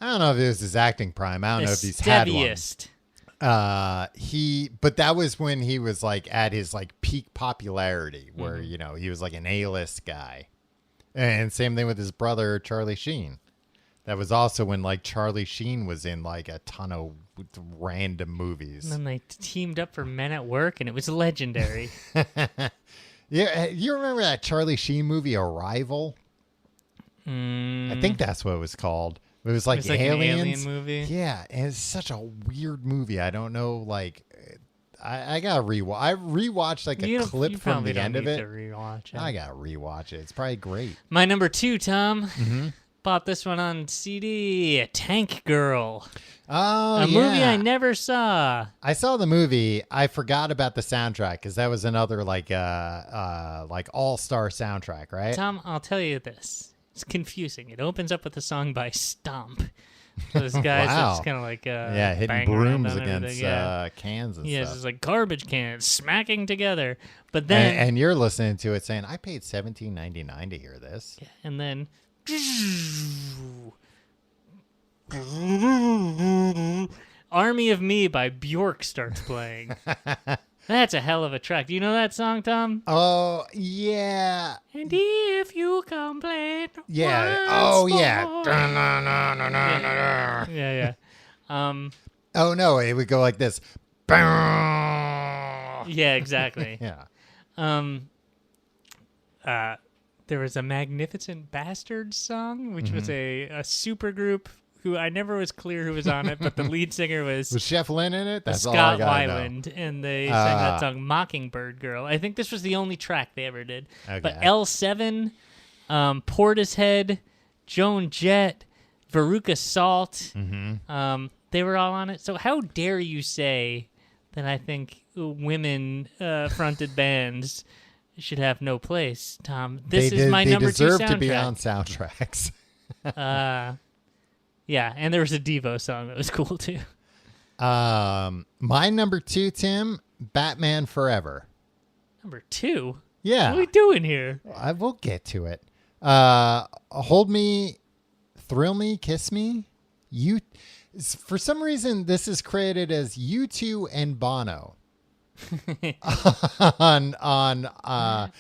I don't know if it was his acting prime. I don't know if he's had one. But that was when he was like at his like peak popularity, where you know he was like an A-list guy, and same thing with his brother Charlie Sheen. That was also when like Charlie Sheen was in like a ton of random movies. And then they teamed up for Men at Work, and it was legendary. Yeah, you remember that Charlie Sheen movie Arrival? I think that's what it was called. It was like, like aliens. an alien movie. Yeah, and it's such a weird movie. I don't know, like, I gotta rewatch. I rewatched like a clip from the end of it. Rewatch it. I gotta rewatch it. It's probably great. My number 2, Tom. Bought this one on CD. Tank Girl. Oh, a movie I never saw. I saw the movie. I forgot about the soundtrack because that was another like all-star soundtrack, right? Tom, I'll tell you this. It's confusing. It opens up with a song by Stomp. So this guy's just kind of like hitting brooms against cans and stuff. Yeah, it's like garbage cans smacking together. But then and you're listening to it saying, I paid $17.99 to hear this. Yeah, and then Army of Me by Bjork starts playing. That's a hell of a track. Do you know that song, Tom? Oh, yeah. And if you complain. Yeah. Oh, yeah. Yeah. Oh, no. It would go like this. Yeah, exactly. Yeah. There was a Magnificent Bastards song, which was a super group who I never was clear who was on it, but the lead singer was Chef Lynn in it? That's Scott all I gotta Weiland, know. and they sang that song Mockingbird Girl. I think this was the only track they ever did. Okay. But L7, Portishead, Joan Jett, Veruca Salt, they were all on it. So how dare you say that I think women fronted bands should have no place, Tom? This is my number 2 soundtrack. They deserve to be on soundtracks. Yeah, and there was a Devo song that was cool too. My number 2, Tim, Batman Forever. Number 2? Yeah. What are we doing here? I will get to it. Hold Me, Thrill Me, Kiss Me. For some reason, this is credited as U2 and Bono. on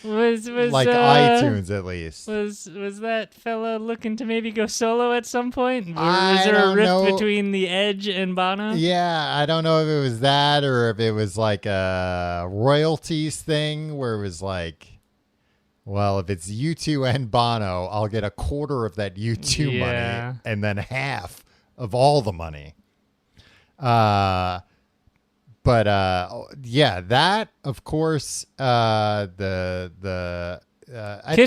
was like iTunes at least. Was that fella looking to maybe go solo at some point? Or I was there a don't rift know. between the Edge and Bono? Yeah, I don't know if it was that or if it was like a royalties thing where it was like, well, if it's U2 and Bono, I'll get a quarter of that U2 money and then half of all the money. But that of course, Kiss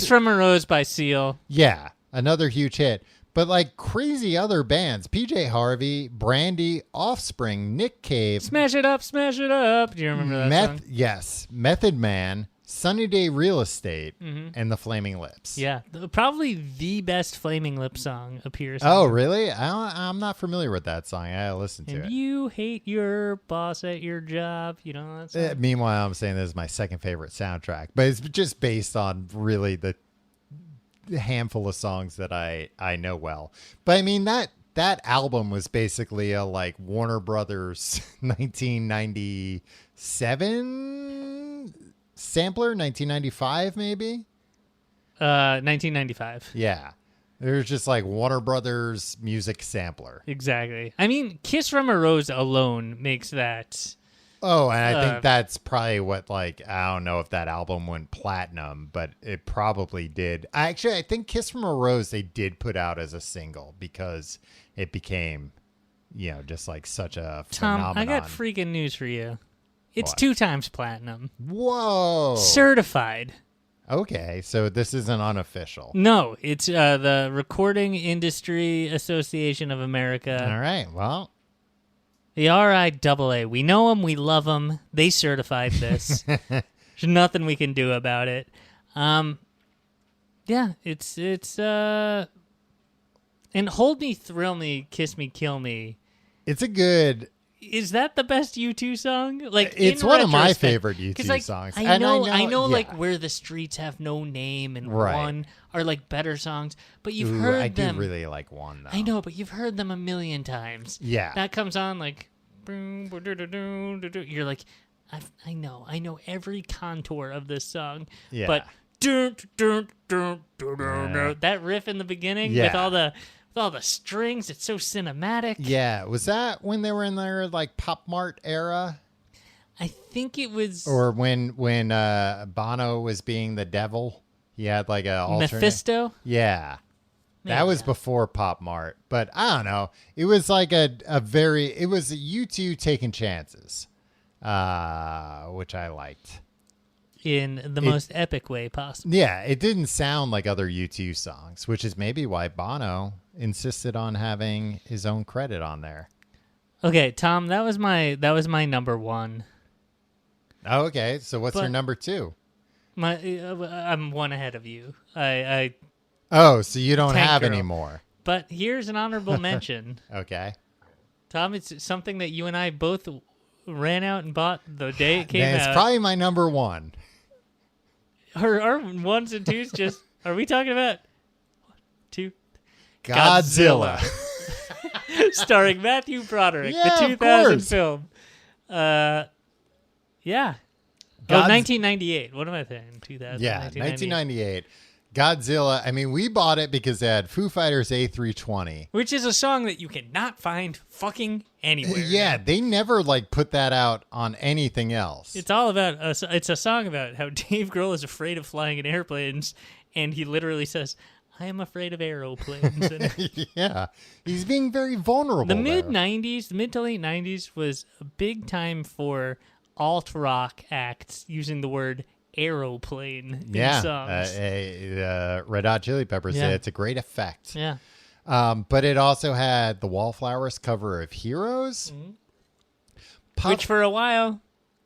from a Rose by Seal. Yeah, another huge hit. But like crazy other bands, PJ Harvey, Brandy, Offspring, Nick Cave, Smash It Up, Smash It Up. Do you remember that song? Yes, Method Man, Sunny Day Real Estate, and the Flaming Lips. Yeah, probably the best Flaming Lips song appears. Oh, really? I'm not familiar with that song. I gotta listen to and it. You hate your boss at your job. You know that song? Meanwhile, I'm saying this is my second favorite soundtrack, but it's just based on really the handful of songs that I know well. But I mean that album was basically a like Warner Brothers 1997 sampler, 1995 maybe. 1995. Yeah, They're just like Warner Brothers music sampler. Exactly. I mean, Kiss from a Rose alone makes that. Oh, and I think that's probably what, like, I don't know if that album went platinum, but it probably did. I think Kiss from a Rose they did put out as a single because it became, just like such a phenomenon. Tom, I got freaking news for you. It's What? 2 times platinum. Whoa. Certified. Okay, so this isn't unofficial. No, it's the Recording Industry Association of America. All right, well. The RIAA. We know them. We love them. They certified this. There's nothing we can do about it. Yeah, it's and Hold Me, Thrill Me, Kiss Me, Kill Me. It's a good... Is that the best U2 song? Like, it's one of my favorite U2 like, songs. I know, yeah. like Where the Streets Have No Name and Right. One are like better songs, but you've Ooh, heard I them. do really like One though. I know, but you've heard them a million times. Yeah. That comes on like, you're like, I know every contour of this song. Yeah. But that riff in the beginning Yeah. with all the strings, it's so cinematic. Yeah, was that when they were in their like Pop Mart era, I think it was or when Bono was being the devil? He had like a alternate. Mephisto. Yeah, that Maybe. was before Pop Mart, but I don't know. It was like it was U2 taking chances, which I liked. In the most epic way possible. Yeah, it didn't sound like other U2 songs, which is maybe why Bono insisted on having his own credit on there. Okay, Tom, that was my number 1. Oh, okay, so what's your number 2? I'm 1 ahead of you. I Oh, so you don't Tank have Girl. any more. But here's an honorable mention. Okay. Tom, it's something that you and I both ran out and bought the day it came Then out. it's probably my number 1. Our 1s and 2s just... Are we talking about 2? Godzilla. Starring Matthew Broderick, Yeah, the of 2000 course. film. Yeah. God's- 1998. What am I saying? 2000. Yeah, 1998. Godzilla. I mean, we bought it because they had Foo Fighters A320. Which is a song that you cannot find fucking anywhere. Yeah, they never like put that out on anything else. It's all about it's a song about how Dave Grohl is afraid of flying in airplanes, and he literally says, "I am afraid of aeroplanes." And Yeah, he's being very vulnerable. the there. mid to late 90s was a big time for alt rock acts using the word aeroplane in songs. Red Hot Chili Peppers. Yeah. Yeah, it's a great effect. Yeah. But it also had the Wallflowers cover of Heroes. Which for a while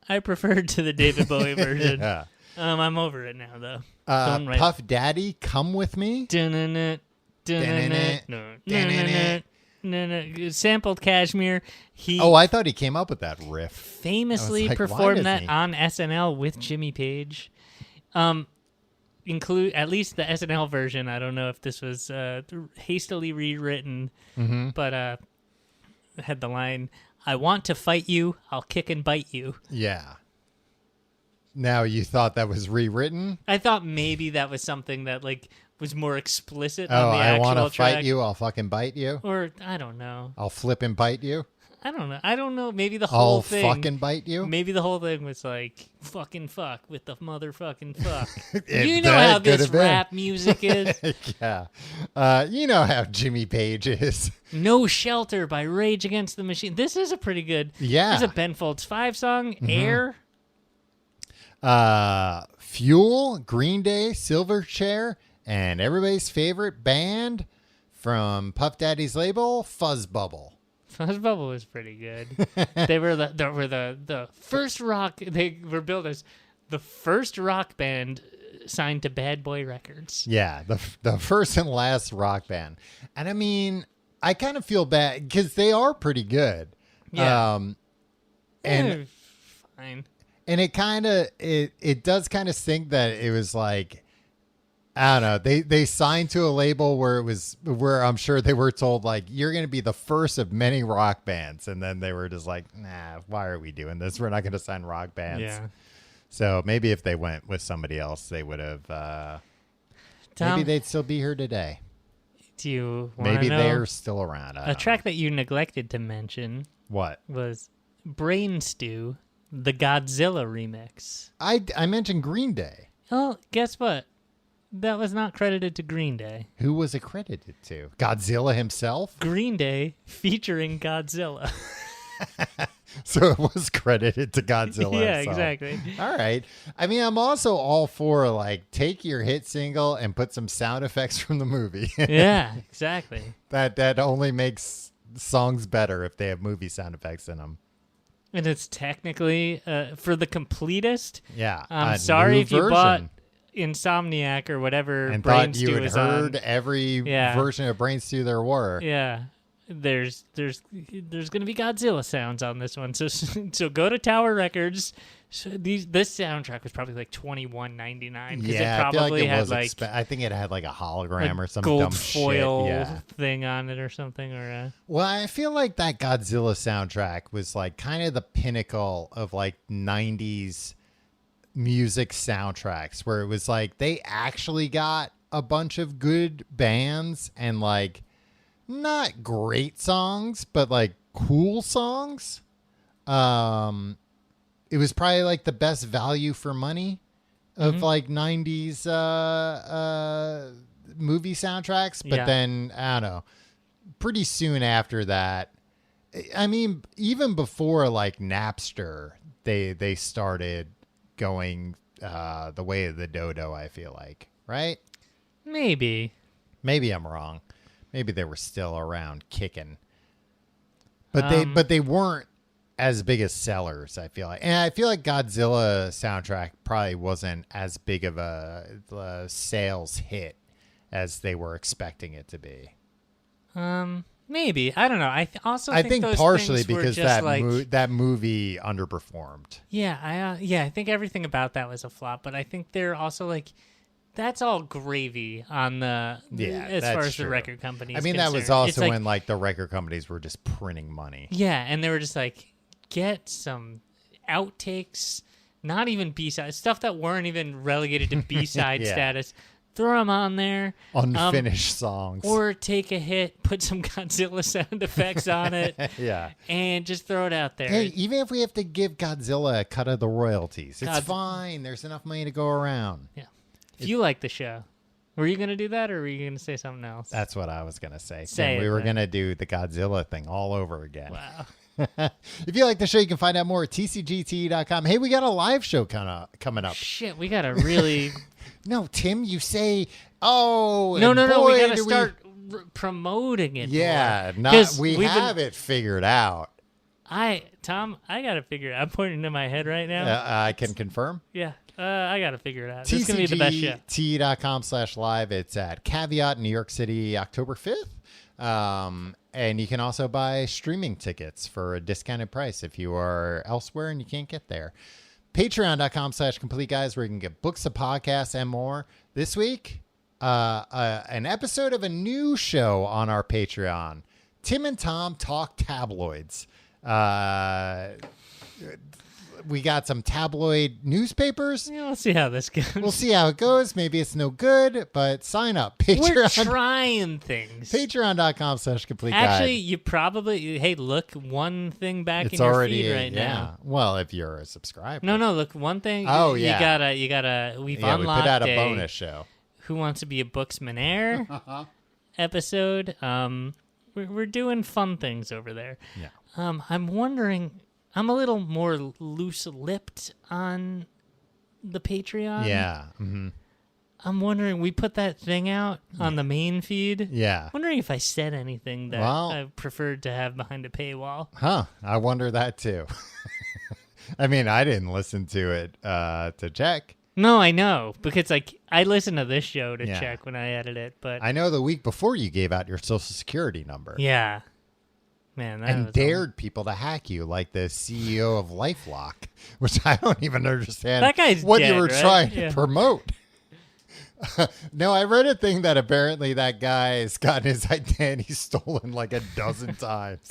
I preferred to the David Bowie version. Yeah. I'm over it now though. Don't write- Puff Daddy, Come With Me. Dun-dun-dun, dun-dun-dun, dun-dun-dun, dun-dun-dun. Sampled Kashmir. He I thought he came up with that riff. famously I was like, why performed does that he? on SNL with Jimmy Page. Include at least the SNL version. I don't know if this was hastily rewritten, but had the line, "I want to fight you, I'll kick and bite you." Yeah. Now you thought that was rewritten? I thought maybe that was something that like was more explicit Oh, on the I actual want to track. fight you. I'll fucking bite you. Or I don't know. I'll flip and bite you. I don't know. Maybe the whole I'll thing. fucking bite you. Maybe the whole thing was like fucking fuck with the motherfucking fuck. It- You know that how could this have been. rap music is. Yeah. You know how Jimmy Page is. No Shelter by Rage Against the Machine. This is a pretty good. Yeah. This is a Ben Folds 5 song. Air. Fuel, Green Day, Silverchair, and everybody's favorite band from Puff Daddy's label, Fuzz Bubble. Fuzz Bubble was pretty good. They were the first rock. They were billed as the first rock band signed to Bad Boy Records. Yeah, the first and last rock band. And I mean, I kind of feel bad because they are pretty good. Yeah. And Fine. and it does kind of stink that it was like, I don't know. They signed to a label where I'm sure they were told like, you're going to be the first of many rock bands. And then they were just like, nah, why are we doing this? We're not going to sign rock bands. Yeah. So maybe if they went with somebody else, they would have, Tom, maybe they'd still be here today. Do you want to Maybe know? they're still around. A track that you neglected to mention What? was Brain Stew, the Godzilla remix. I mentioned Green Day. Oh, guess what? That was not credited to Green Day. Who was it credited to? Godzilla himself? Green Day featuring Godzilla. So it was credited to Godzilla Yeah, himself. exactly. All right. I mean, I'm also all for, like, take your hit single and put some sound effects from the movie. Yeah, exactly. That only makes songs better if they have movie sound effects in them. And it's technically, for the completist, Yeah. I'm a sorry new if you version. bought Insomniac or whatever And Brain thought you Stew had is heard on. every Yeah. version of Brain Stew there were. Yeah. There's gonna be Godzilla sounds on this one, so go to Tower Records. So this soundtrack was probably like $21.99 because Yeah, it I feel like probably it had was like I think it had like a hologram or some gold dumb foil shit. Yeah. thing on it or something or Well, I feel like that Godzilla soundtrack was like kind of the pinnacle of like 90s music soundtracks where it was like they actually got a bunch of good bands and like not great songs, but like cool songs. It was probably like the best value for money of like 90s movie soundtracks. But Yeah. then, I don't know, pretty soon after that, I mean, even before like Napster, they started going the way of the dodo, I feel like, right? maybe. Maybe I'm wrong. Maybe they were still around kicking. But they weren't as big as sellers, I feel like. And I feel like Godzilla soundtrack probably wasn't as big of a sales hit as they were expecting it to be. Maybe. I don't know. I think those partially things were because just like, that movie underperformed. Yeah, I think everything about that was a flop, but I think they're also like that's all gravy on the as that's far as true. the record companies. I mean, that was concerned. also It's like, when like the record companies were just printing money. yeah, and they were just like get some outtakes, not even B-side stuff that weren't even relegated to B-side Yeah. status. Throw them on there. Unfinished songs. Or take a hit, put some Godzilla sound effects on it, Yeah. and just throw it out there. Hey, even if we have to give Godzilla a cut of the royalties, it's God- fine. There's enough money to go around. Yeah. If you like the show, were you going to do that or were you going to say something else? That's what I was going to say. Say And it we were then. going to do the Godzilla thing all over again. Wow. If you like the show, you can find out more at tcgte.com. Hey, we got a live show coming up. Shit, we got to really... No, Tim, you say, oh, No, and we boy, got to do start promoting it Yeah, more. 'Cause we we've have it figured out. Tom, I got to figure it out. I'm pointing to my head right now. I can confirm. Yeah, I got to figure it out. This is going to be the best show. tcgt.com/live. It's at Caveat, New York City, October 5th. And you can also buy streaming tickets for a discounted price if you are elsewhere and you can't get there. Patreon.com/complete guys, where you can get books, of podcasts, and more. This week, an episode of a new show on our Patreon. Tim and Tom talk tabloids. We got some tabloid newspapers. Yeah, we'll see how this goes. We'll see how it goes. Maybe it's no good, but sign up. We're Patreon. trying things. Patreon.com/complete Actually, guide. you probably... Hey, look, one thing back It's in your already feed right yeah. now. Well, if you're a subscriber. No, look, one thing. Oh, You yeah. gotta. We've Yeah, we unlocked put out a bonus show. Who Wants to Be a Booksman-aire episode. We're doing fun things over there. Yeah. I'm wondering. I'm a little more loose-lipped on the Patreon. Yeah. Mm-hmm. I'm wondering. We put that thing out on the main feed. Yeah. Wondering if I said anything that Well- I preferred to have behind a paywall. Huh. I wonder that too. I mean, I didn't listen to it to check. No, I know because like I listen to this show to Yeah. check when I edit it, but I know the week before you gave out your social security number. yeah, man, that And was dared people to hack you, like the CEO of LifeLock, which I don't even understand That guy's what dead, you were right? trying Yeah. to promote. No, I read a thing that apparently that guy has gotten his identity stolen like a dozen times.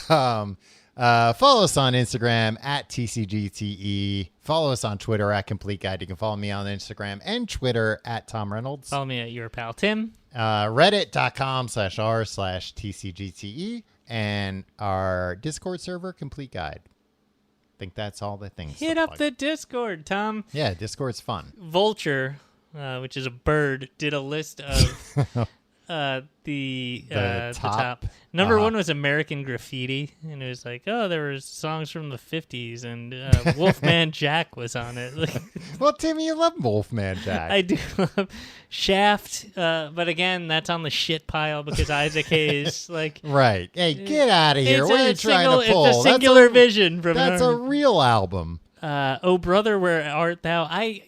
Follow us on Instagram at TCGTE. Follow us on Twitter at Complete Guide. You can follow me on Instagram and Twitter at Tom Reynolds. Follow me at your pal Tim. reddit.com/r/tcgte and our Discord server, Complete Guide. I think that's all the things. Hit up the Discord, Tom. Yeah, Discord's fun. Vulture, which is a bird, did a list of the top. Number one was American Graffiti, and it was like, oh, there were songs from the 50s, and Wolfman Jack was on it. Well, Timmy, you love Wolfman Jack. I do love Shaft, but again, that's on the shit pile because Isaac Hayes, like, right. Hey, get out of here. it's What are a you trying to pull? It's a singular vision from That's a real album. Oh Brother, Where Art Thou? I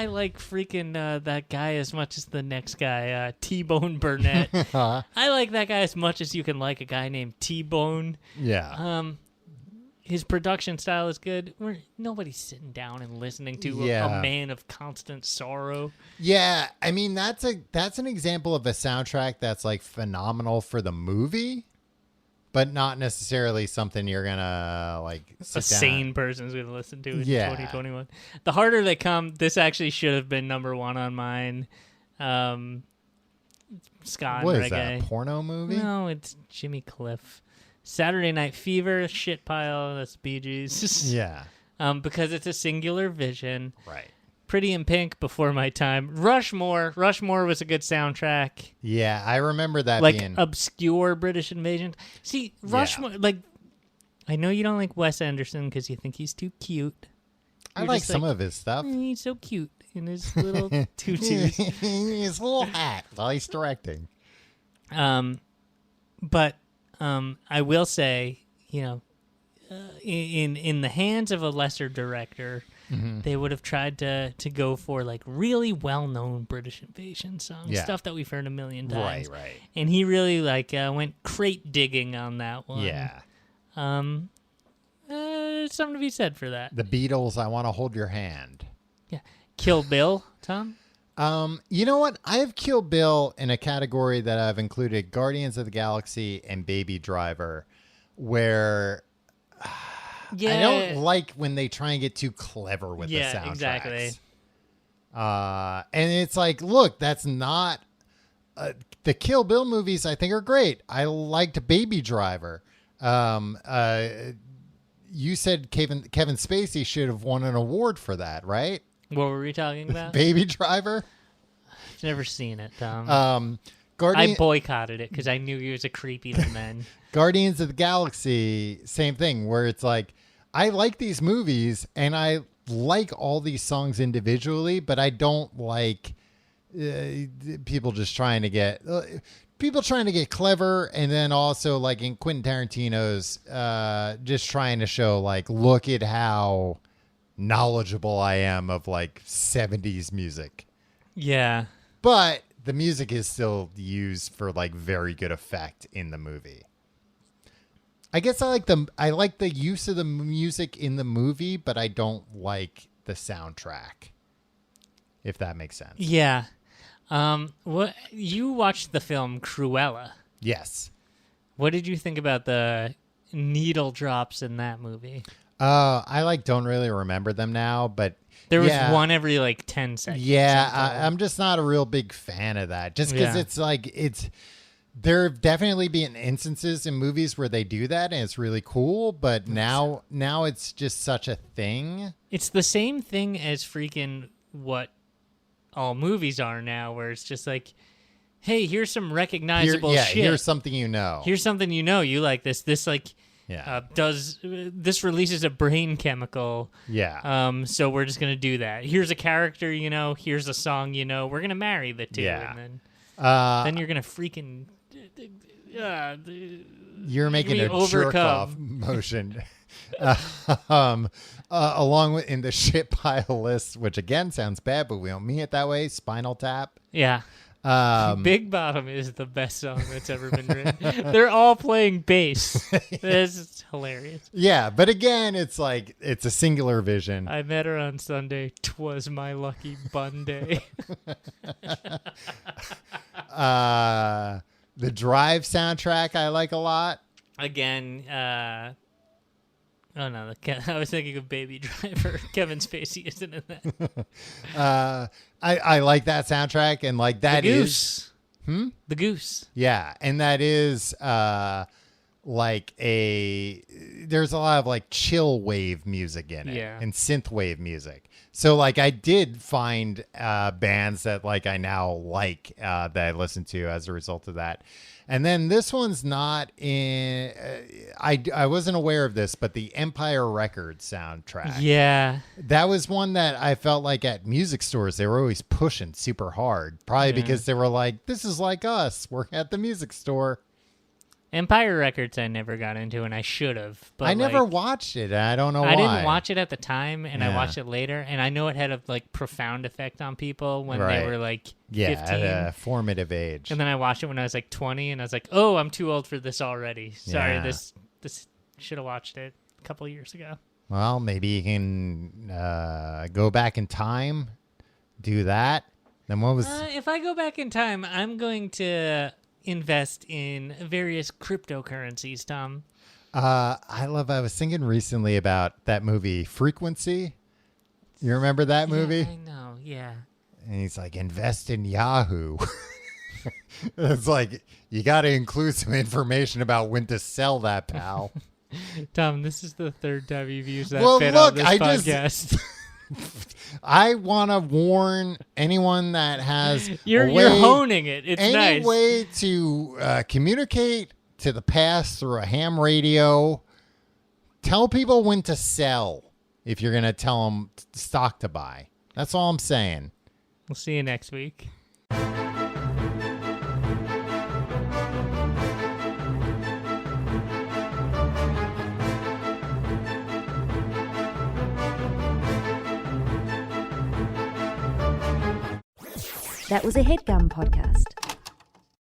like freaking that guy as much as the next guy, T-Bone Burnett. I like that guy as much as you can like a guy named T-Bone. Yeah. His production style is good. Nobody's sitting down and listening to a man of constant sorrow. Yeah, I mean that's an example of a soundtrack that's like phenomenal for the movie, but not necessarily something you're gonna like sit down. Sane person's gonna listen to in 2021. The Harder They Come. This actually should have been number one on mine. Ska and What reggae. is that? A porno movie? No, it's Jimmy Cliff. Saturday Night Fever, shit pile. That's Bee Gees. Yeah. Because it's a singular vision. Right. Pretty in Pink, Before My Time. Rushmore was a good soundtrack. Yeah, I remember that like being obscure British invasion. See, Rushmore, like, I know you don't like Wes Anderson because you think he's too cute. I like some of his stuff. He's so cute in his little tutus. His little hat while he's directing. But I will say, in the hands of a lesser director, they would have tried to go for like really well-known British invasion songs, stuff that we've heard a million times. Right. And he really went crate digging on that one. Yeah. There's something to be said for that. The Beatles, I Want to Hold Your Hand. Yeah. Kill Bill, Tom? You know what? I have Kill Bill in a category that I've included Guardians of the Galaxy and Baby Driver, where I don't like when they try and get too clever with the soundtracks. Yeah, exactly. And it's like, look, that's not... the Kill Bill movies, I think, are great. I liked Baby Driver. You said Kevin Spacey should have won an award for that, right? What were we talking about? Baby Driver? I've never seen it, Tom. I boycotted it because I knew he was a creepy man. Guardians of the Galaxy, same thing, where it's like, I like these movies and I like all these songs individually, but I don't like people trying to get clever, and then also like in Quentin Tarantino's just trying to show like, look at how knowledgeable I am of like 70s music. Yeah. But the music is still used for like very good effect in the movie. I guess I like the use of the music in the movie, but I don't like the soundtrack. If that makes sense. Yeah. What you watched the film Cruella? Yes. What did you think about the needle drops in that movie? I don't really remember them now, but there was one every like 10 seconds. Yeah, I'm just not a real big fan of that. Just because it's like there have definitely been instances in movies where they do that and it's really cool, but now it's just such a thing. It's the same thing as freaking what all movies are now, where it's just like, hey, here's some recognizable shit. Here's something you know. Here's something you know. You like this. This like this releases a brain chemical. Yeah. So we're just gonna do that. Here's a character, here's a song, we're gonna marry the two, and then you're gonna freaking you're making a jerk off motion. Along with in the shit pile list, which again sounds bad, but we don't mean it that way. Spinal Tap. Yeah. Big Bottom is the best song that's ever been written. They're all playing bass. It's hilarious. Yeah, but again, it's like it's a singular vision. I met her on Sunday. 'Twas my lucky bun day. The Drive soundtrack I like a lot. Again, oh no, I was thinking of Baby Driver. Kevin Spacey isn't in that. I like that soundtrack, and like that the is goose. The goose. Yeah, and that is like there's a lot of like chill wave music in it, and synth wave music. So like I did find bands that like I now like that I listen to as a result of that. And then this one's not in. I wasn't aware of this, but the Empire Records soundtrack. Yeah, that was one that I felt like at music stores they were always pushing super hard. Probably because they were like, "This is like us. We're at the music store." Empire Records I never got into, and I should have. But I never watched it. I don't know why. I didn't watch it at the time, and I watched it later, and I know it had a like profound effect on people when they were like 15. At a formative age. And then I watched it when I was like 20, and I was like, "Oh, I'm too old for this already. Sorry, this should have watched it a couple of years ago." Well, maybe you can go back in time, do that. Then what was? If I go back in time, I'm going to invest in various cryptocurrencies, Tom. I was thinking recently about that movie Frequency. You remember that movie? Yeah, I know, yeah. And he's like, invest in Yahoo. It's like, you got to include some information about when to sell that, pal. Tom, this is the third time you've used that bit on this podcast. I want to warn anyone that has you're honing it. It's any nice. way to communicate to the past through a ham radio. Tell people when to sell if you're going to tell them stock to buy. That's all I'm saying. We'll see you next week. That was a HeadGum podcast.